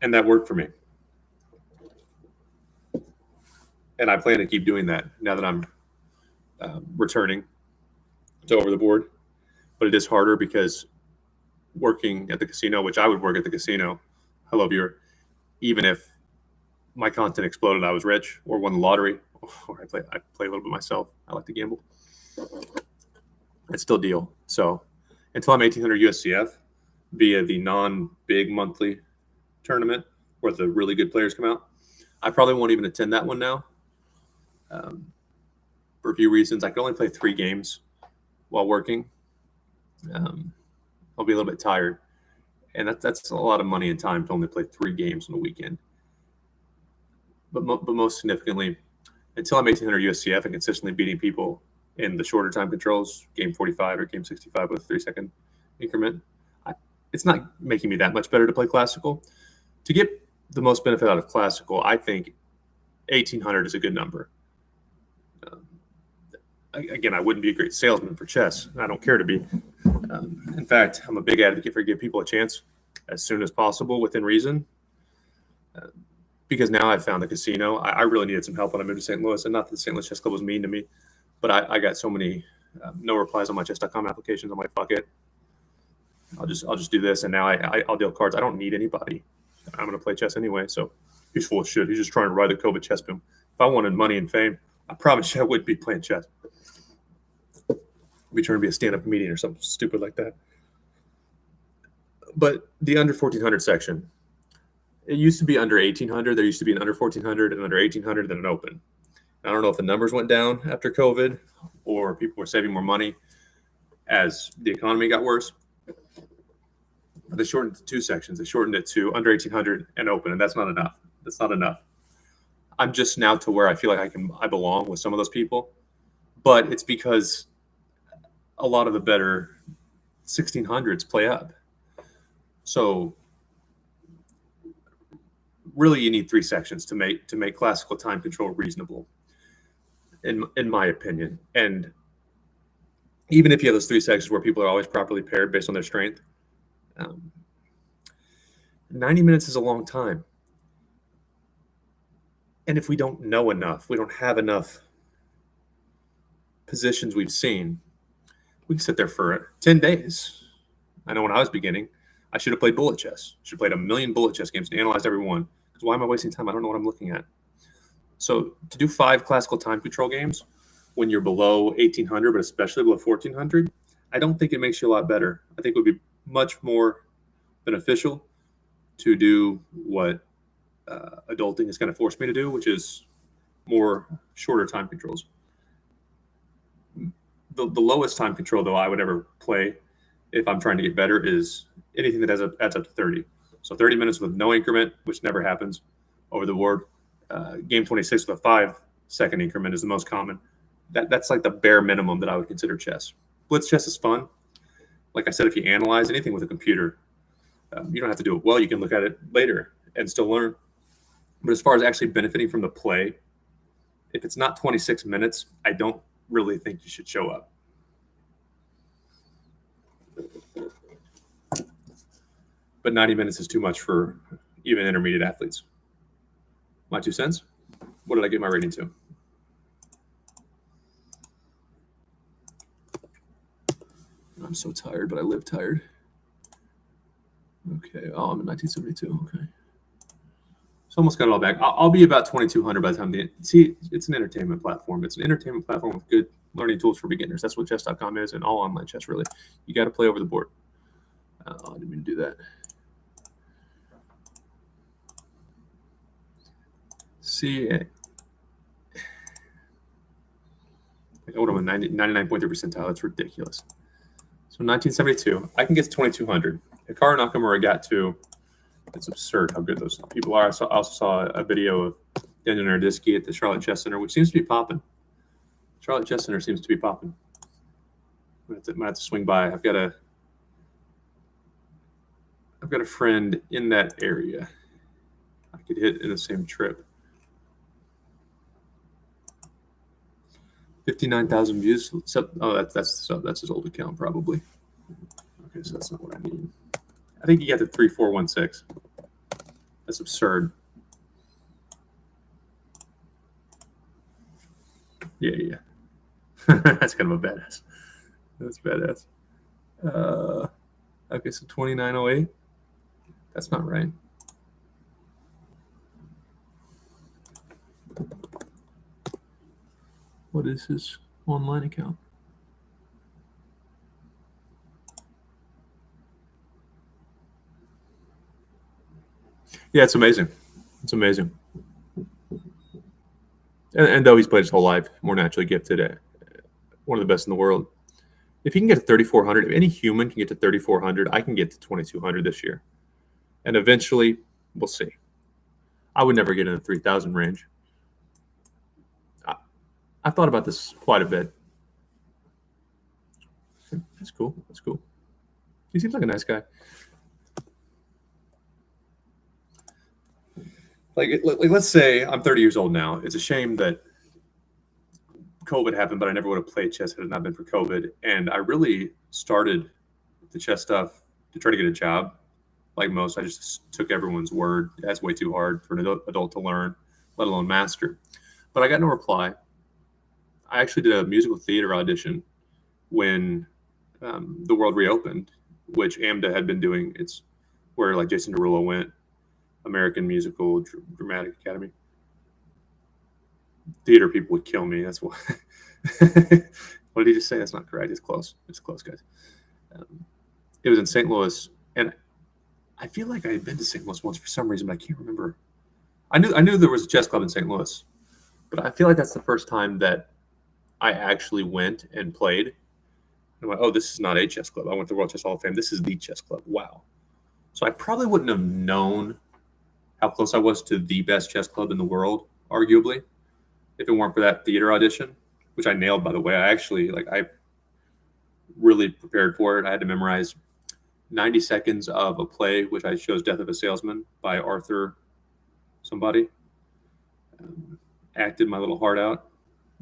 [SPEAKER 1] And that worked for me. And I plan to keep doing that now that I'm returning to over the board. But it is harder because working at the casino, which I would work at the casino, hello viewer, even if my content exploded, I was rich, or won the lottery, or I play a little bit myself. I like to gamble. It's still a deal. So until I'm 1800 USCF via the non-big monthly tournament where the really good players come out, I probably won't even attend that one now. For a few reasons. I can only play 3 games while working. I'll be a little bit tired. And that's a lot of money and time to only play 3 games on a weekend. But most significantly, until I'm 1800 USCF and consistently beating people in the shorter time controls, game 45 or game 65 with a 3-second increment, it's not making me that much better to play Classical. To get the most benefit out of Classical, I think 1800 is a good number. Again, I wouldn't be a great salesman for chess. I don't care to be. In fact, I'm a big advocate for giving people a chance as soon as possible within reason. Because now I've found the casino. I really needed some help when I moved to St. Louis, and not that the St. Louis Chess Club was mean to me, but I got so many no replies on my chess.com applications. I'm like, fuck it. I'll just do this, and now I'll deal cards. I don't need anybody. I'm going to play chess anyway, so he's full of shit. He's just trying to ride the COVID chess boom. If I wanted money and fame, I promise you I wouldn't be playing chess. I'd be trying to be a stand-up comedian or something stupid like that. But the under 1400 section, it used to be under 1800. There used to be an under 1400 and under 1800, then an open. I don't know if the numbers went down after COVID or people were saving more money as the economy got worse. They shortened it to 2 sections. They shortened it to under 1800 and open, and that's not enough. That's not enough. I'm just now to where I feel like I belong with some of those people, but it's because a lot of the better 1600s play up. So really, you need 3 sections to make Classical time control reasonable, in my opinion. And even if you have those 3 sections where people are always properly paired based on their strength, 90 minutes is a long time. And if we don't know enough, we don't have enough positions we've seen, we can sit there for 10 days. I know when I was beginning, I should have played bullet chess. Should have played a million bullet chess games and analyzed every one. Because why am I wasting time? I don't know what I'm looking at. So to do 5 Classical time control games when you're below 1800, but especially below 1400, I don't think it makes you a lot better. I think it would be much more beneficial to do what adulting is going to force me to do, which is more shorter time controls. The lowest time control, though, I would ever play if I'm trying to get better is anything that adds up to 30. So 30 minutes with no increment, which never happens over the board. Game 26 with a 5-second increment is the most common. That's like the bare minimum that I would consider chess. Blitz chess is fun. Like I said, if you analyze anything with a computer, you don't have to do it well. You can look at it later and still learn. But as far as actually benefiting from the play, if it's not 26 minutes, I don't really think you should show up. But 90 minutes is too much for even intermediate athletes. My 2 cents. What did I get my rating to? I'm so tired, but I live tired. Okay. Oh, I'm in 1972. Okay. So almost got it all back. I'll be about 2,200 by the time it's an entertainment platform. It's an entertainment platform with good learning tools for beginners. That's what chess.com is, and all online chess, really. You got to play over the board. I didn't mean to do that. See, I would have a 99.3 percentile. That's ridiculous. So 1972, I can get to 2,200. Hikaru Nakamura got to. It's absurd how good those people are. I also saw a video of Daniel Naroditsky at the Charlotte Chess Center, which seems to be popping. Charlotte Chess Center seems to be popping. I might have to swing by. I've got a friend in that area. I could hit in the same trip. 59,000 views. That's his old account probably. Okay, so that's not what I need. I think he got to 3416. That's absurd. Yeah. That's kind of a badass. That's badass. Okay, so 2908. That's not right. What is his online account? Yeah, it's amazing. It's amazing. And though he's played his whole life, more naturally gifted, one of the best in the world. If he can get to 3,400, if any human can get to 3,400, I can get to 2,200 this year. And eventually, we'll see. I would never get in the 3,000 range. I've thought about this quite a bit. That's cool. That's cool. He seems like a nice guy. Like, let's say I'm 30 years old now. It's a shame that COVID happened, but I never would have played chess had it not been for COVID. And I really started the chess stuff to try to get a job. Like most, I just took everyone's word. That's way too hard for an adult to learn, let alone master. But I got no reply. I actually did a musical theater audition when the world reopened, which AMDA had been doing. It's where like Jason Derulo went, American Musical Dramatic Academy. Theater people would kill me. That's why. What did he just say? That's not correct. It's close. It's close, guys. It was in St. Louis, and I feel like I had been to St. Louis once for some reason, but I can't remember. I knew there was a chess club in St. Louis, but I feel like that's the first time that I actually went and played. I went, oh, this is not a chess club. I went to the World Chess Hall of Fame. This is the chess club. Wow. So I probably wouldn't have known how close I was to the best chess club in the world, arguably, if it weren't for that theater audition, which I nailed, by the way. I really prepared for it. I had to memorize 90 seconds of a play, which I chose Death of a Salesman by Arthur somebody. Acted my little heart out.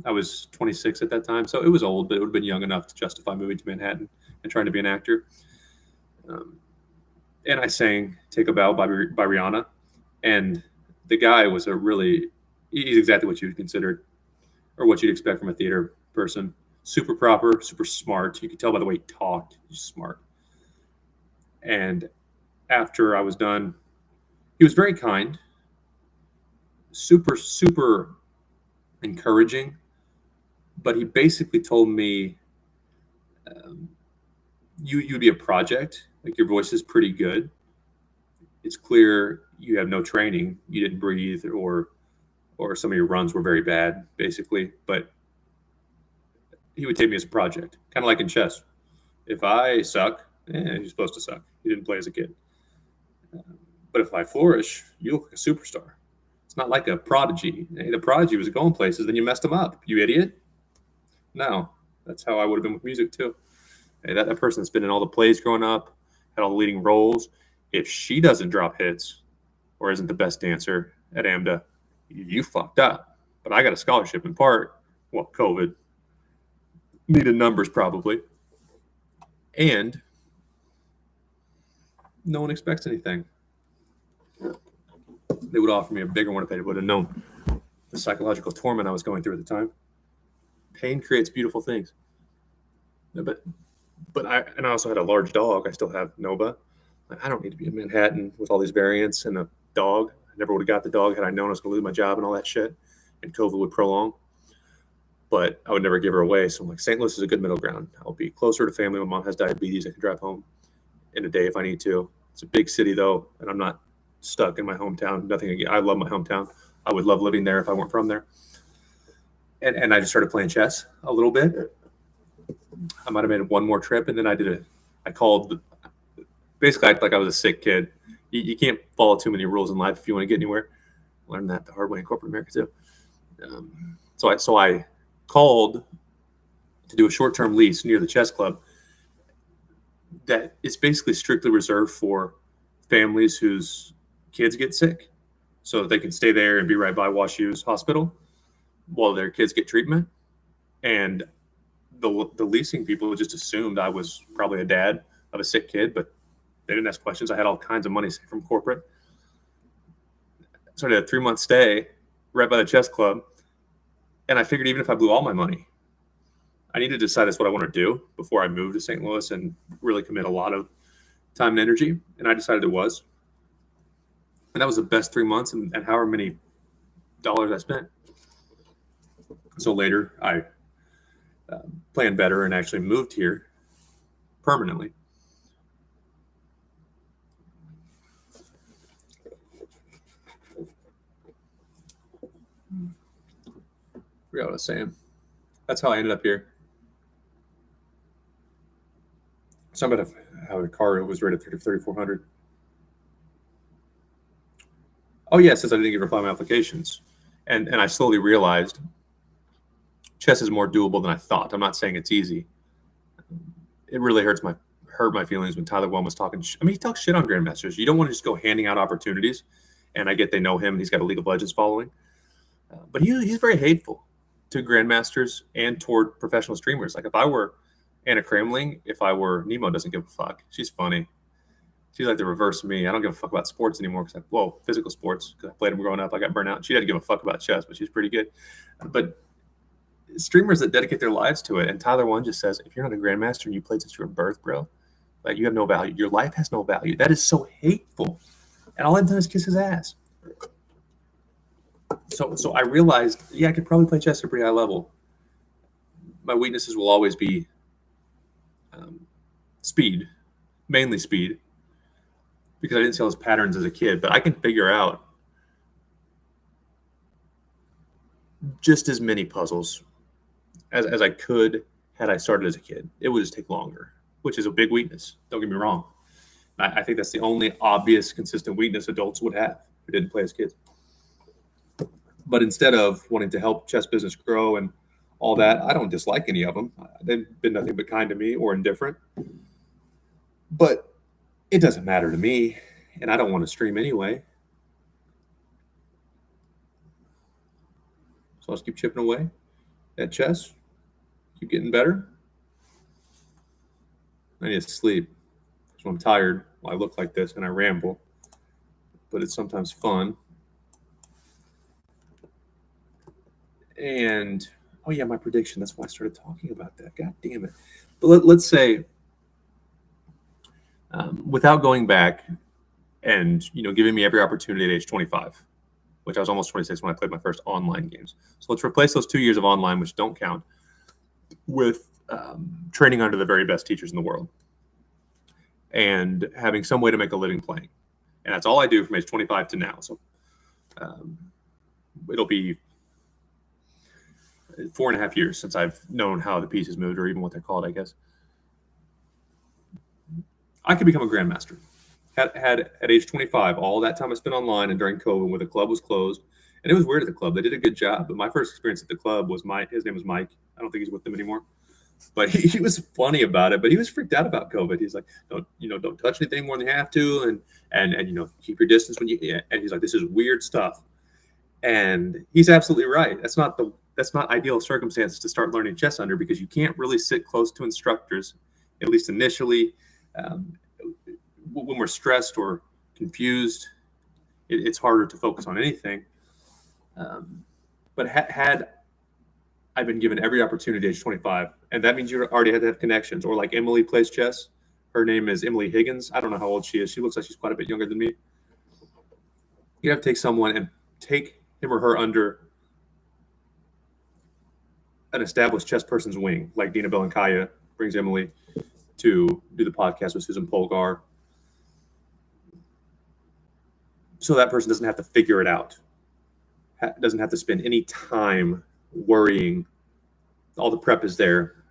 [SPEAKER 1] I was 26 at that time, so it was old, but it would have been young enough to justify moving to Manhattan and trying to be an actor. And I sang Take a Bow by Rihanna. And the guy was he's exactly what you'd consider or what you'd expect from a theater person. Super proper, super smart. You could tell by the way he talked, he's smart. And after I was done, he was very kind, super, super encouraging. But he basically told me, you'd be a project. Like, your voice is pretty good. It's clear you have no training. You didn't breathe, or some of your runs were very bad, basically. But he would take me as a project, kind of like in chess. If I suck, you're supposed to suck. You didn't play as a kid. But if I flourish, you look like a superstar. It's not like a prodigy. Hey, the prodigy was going places, then you messed him up, you idiot. No, that's how I would have been with music too. Hey, that person that's been in all the plays growing up, had all the leading roles. If she doesn't drop hits or isn't the best dancer at AMDA, you fucked up. But I got a scholarship in part. Well, COVID. Needed numbers probably. And no one expects anything. They would offer me a bigger one if they would have known the psychological torment I was going through at the time. Pain creates beautiful things. But I also had a large dog. I still have Nova. I don't need to be in Manhattan with all these variants and a dog. I never would have got the dog had I known I was going to lose my job and all that shit, and COVID would prolong. But I would never give her away. So I'm like, St. Louis is a good middle ground. I'll be closer to family. My mom has diabetes. I can drive home in a day if I need to. It's a big city, though, and I'm not stuck in my hometown. Nothing again. I love my hometown. I would love living there if I weren't from there. And I just started playing chess a little bit. I might have made one more trip, and then I called, basically I act like I was a sick kid. You can't follow too many rules in life if you want to get anywhere. Learned that the hard way in corporate America too. So I called to do a short-term lease near the chess club that is basically strictly reserved for families whose kids get sick, so that they can stay there and be right by WashU's hospital while their kids get treatment. And the leasing people just assumed I was probably a dad of a sick kid, but they didn't ask questions. I had all kinds of money saved from corporate. So I did a 3-month stay right by the chess club. And I figured even if I blew all my money, I need to decide that's what I want to do before I move to St. Louis and really commit a lot of time and energy. And I decided it was. And that was the best 3 months and however many dollars I spent. So later I planned better and actually moved here permanently. Forgot what I was saying. That's how I ended up here.
[SPEAKER 2] Somebody have a car that was rated 3,400. Oh yeah, since I didn't get reply my applications, and I slowly realized chess is more doable than I thought. I'm not saying it's easy. It really hurt my feelings when Tyler One was talking. I mean, he talks shit on grandmasters. You don't want to just go handing out opportunities. And I get they know him. And he's got a League of Legends following, but he's very hateful to grandmasters and toward professional streamers. Like if I were Anna Kramling, if I were Nemo, doesn't give a fuck. She's funny. She's like the reverse of me. I don't give a fuck about sports anymore because physical sports, because I played them growing up. I got burnt out. She didn't give a fuck about chess, but she's pretty good. But streamers that dedicate their lives to it, and Tyler One just says, if you're not a grandmaster and you played since you were birth, bro, like you have no value. Your life has no value. That is so hateful. And all I've done is kiss his ass. So I realized, I could probably play chess at a pretty high level. My weaknesses will always be speed, mainly speed, because I didn't see all those patterns as a kid. But I can figure out just as many puzzles as I could had I started as a kid. It would just take longer, which is a big weakness. Don't get me wrong. I think that's the only obvious, consistent weakness adults would have who didn't play as kids. But instead of wanting to help chess business grow and all that, I don't dislike any of them. They've been nothing but kind to me or indifferent. But it doesn't matter to me, and I don't want to stream anyway. So I'll just keep chipping away at chess, keep getting better. I need to sleep. So I'm tired. Well, I look like this and I ramble, but it's sometimes fun. And oh yeah, my prediction. That's why I started talking about that. God damn it! But let's say, without going back and giving me every opportunity at age 25, which I was almost 26 when I played my first online games. So let's replace those 2 years of online, which don't count, with training under the very best teachers in the world and having some way to make a living playing. And that's all I do from age 25 to now. So it'll be 4.5 years since I've known how the pieces moved, or even what they're called, I guess. I could become a grandmaster. Had at age 25, all that time I spent online and during COVID when the club was closed. And it was weird at the club. They did a good job. But my first experience at the club was his name was Mike. I don't think he's with them anymore. But he was funny about it. But he was freaked out about COVID. He's like, don't touch anything more than you have to, and keep your distance when you. And he's like, this is weird stuff. And he's absolutely right. That's not ideal circumstances to start learning chess under, because you can't really sit close to instructors, at least initially. When we're stressed or confused, it's harder to focus on anything. But had I been given every opportunity at age 25, and that means you already had to have connections, or like Emily plays chess. Her name is Emily Higgins. I don't know how old she is. She looks like she's quite a bit younger than me. You have to take someone and take him or her under an established chess person's wing, like Dina Belankaya brings Emily to do the podcast with Susan Polgar. So that person doesn't have to figure it out, doesn't have to spend any time worrying. All the prep is there.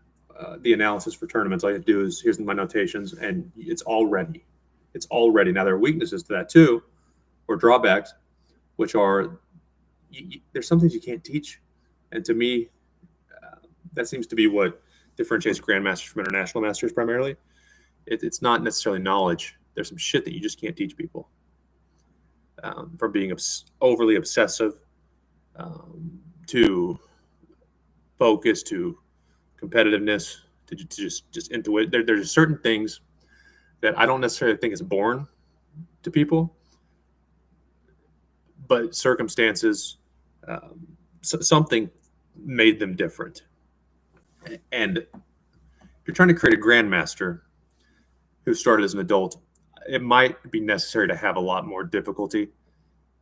[SPEAKER 2] The analysis for tournaments, all you have to do is, here's my notations, and it's all ready. It's all ready. Now, there are weaknesses to that too, or drawbacks, which are, there's some things you can't teach. And to me, that seems to be what differentiates grandmasters from international masters primarily. It's not necessarily knowledge. There's some shit that you just can't teach people. From being overly obsessive to focus to competitiveness to just intuition. There's certain things that I don't necessarily think is born to people, but circumstances, something made them different. And if you're trying to create a grandmaster who started as an adult, it might be necessary to have a lot more difficulty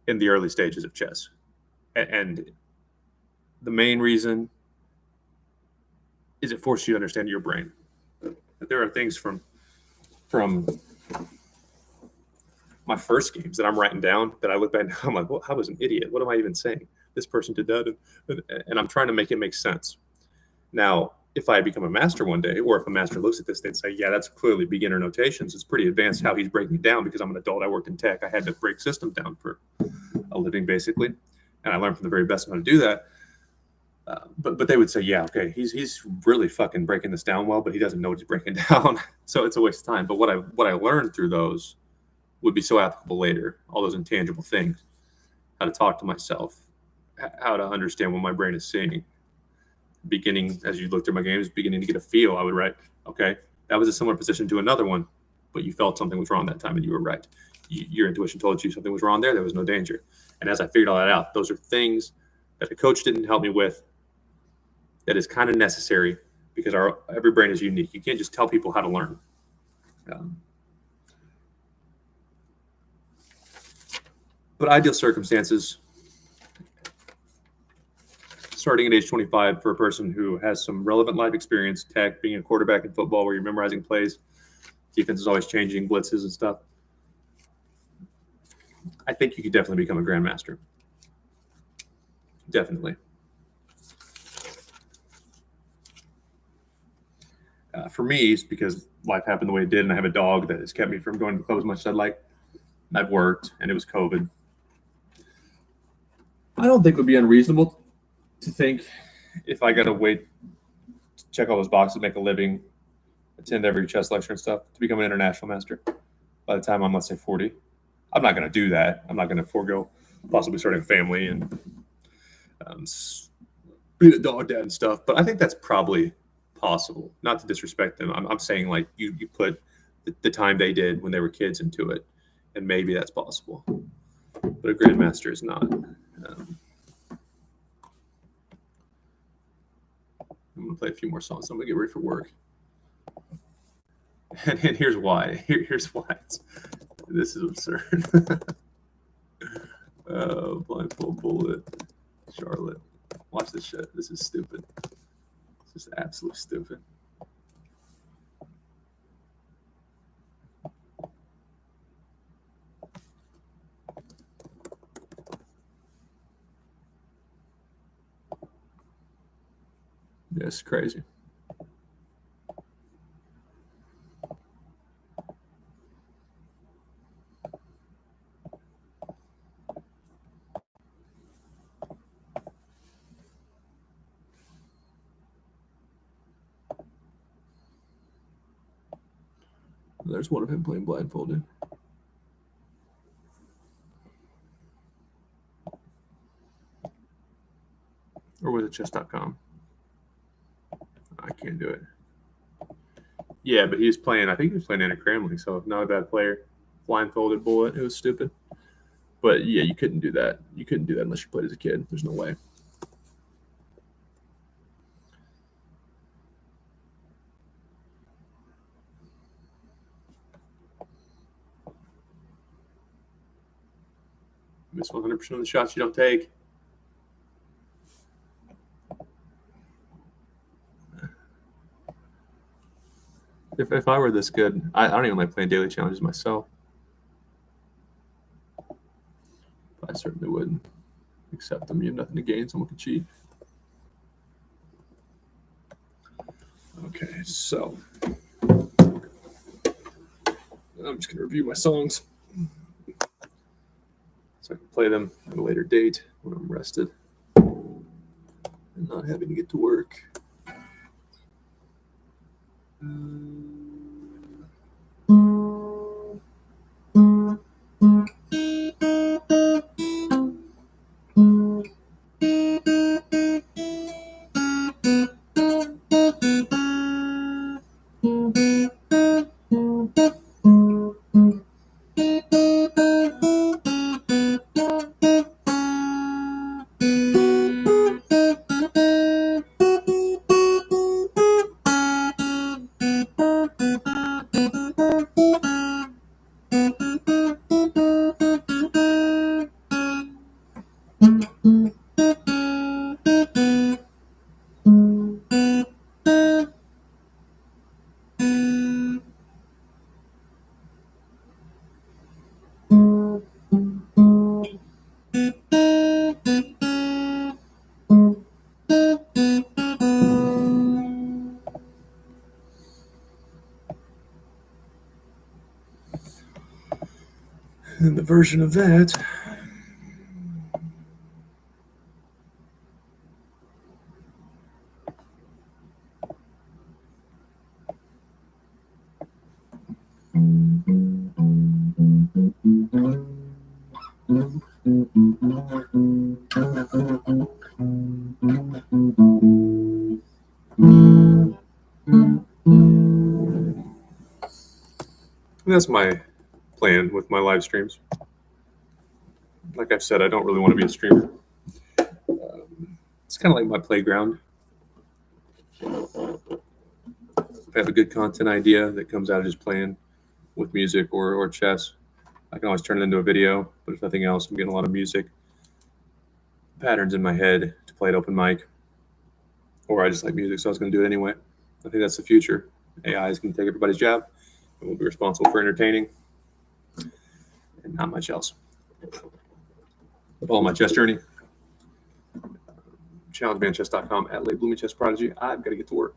[SPEAKER 2] in the early stages of chess. And the main reason is it forces you to understand your brain. There are things from my first games that I'm writing down that I look back and I'm like, well, I was an idiot. What am I even saying? This person did that. And I'm trying to make it make sense. Now, if I become a master one day, or if a master looks at this, they'd say, yeah, that's clearly beginner notations. It's pretty advanced how he's breaking it down, because I'm an adult. I worked in tech. I had to break systems down for a living, basically. And I learned from the very best how to do that. But they would say, yeah, okay, he's really fucking breaking this down well, but he doesn't know what he's breaking down. So it's a waste of time. But what I learned through those would be so applicable later. All those intangible things, how to talk to myself, how to understand what my brain is seeing. Beginning, as you look through my games, beginning to get a feel, I would write, okay, that was a similar position to another one, but you felt something was wrong that time and you were right. Your intuition told you something was wrong there. There was no danger. And as I figured all that out, those are things that the coach didn't help me with that is kind of necessary, because every brain is unique. You can't just tell people how to learn. But ideal circumstances, starting at age 25 for a person who has some relevant life experience, tech, being a quarterback in football where you're memorizing plays, defense is always changing, blitzes and stuff. I think you could definitely become a grandmaster. Definitely. For me, it's because life happened the way it did, and I have a dog that has kept me from going to the club as much as I'd like. I've worked, and it was COVID. I don't think it would be unreasonable to think, if I got to wait to check all those boxes, make a living, attend every chess lecture and stuff, to become an international master by the time I'm, let's say, 40. I'm not going to do that. I'm not going to forego possibly starting a family and being a dog dad and stuff. But I think that's probably possible. Not to disrespect them. I'm saying, like, you put the time they did when they were kids into it, and maybe that's possible. But a grandmaster is not. I'm going to play a few more songs. I'm going to get ready for work. And here's why. Here's why. This is absurd. Blindfold Bullet. Charlotte. Watch this shit. This is stupid. This is absolutely stupid. Yeah, it's crazy. There's one of him playing blindfolded. Or was it chess.com? I can't do it. Yeah, but he was playing, I think he was playing Anna Cramley, so not a bad player. Blindfolded bullet. It was stupid. But yeah, you couldn't do that. You couldn't do that unless you played as a kid. There's no way. Miss 100% of the shots you don't take. If I were this good, I don't even like playing daily challenges myself. But I certainly wouldn't accept them. You have nothing to gain. Someone can cheat. Okay, so I'm just going to review my songs so I can play them at a later date when I'm rested and not having to get to work. And the version of that. And that's my plan with my live streams. Like I've said, I don't really want to be a streamer. It's kind of like my playground. If I have a good content idea that comes out of just playing with music or chess, I can always turn it into a video. But if nothing else, I'm getting a lot of music patterns in my head to play at open mic. Or I just like music, so I was going to do it anyway. I think that's the future. AI is going to take everybody's job, and we'll be responsible for entertaining and not much else. Follow my chess journey. ChallengeManChess.com at Late Blooming Chess Prodigy. I've got to get to work.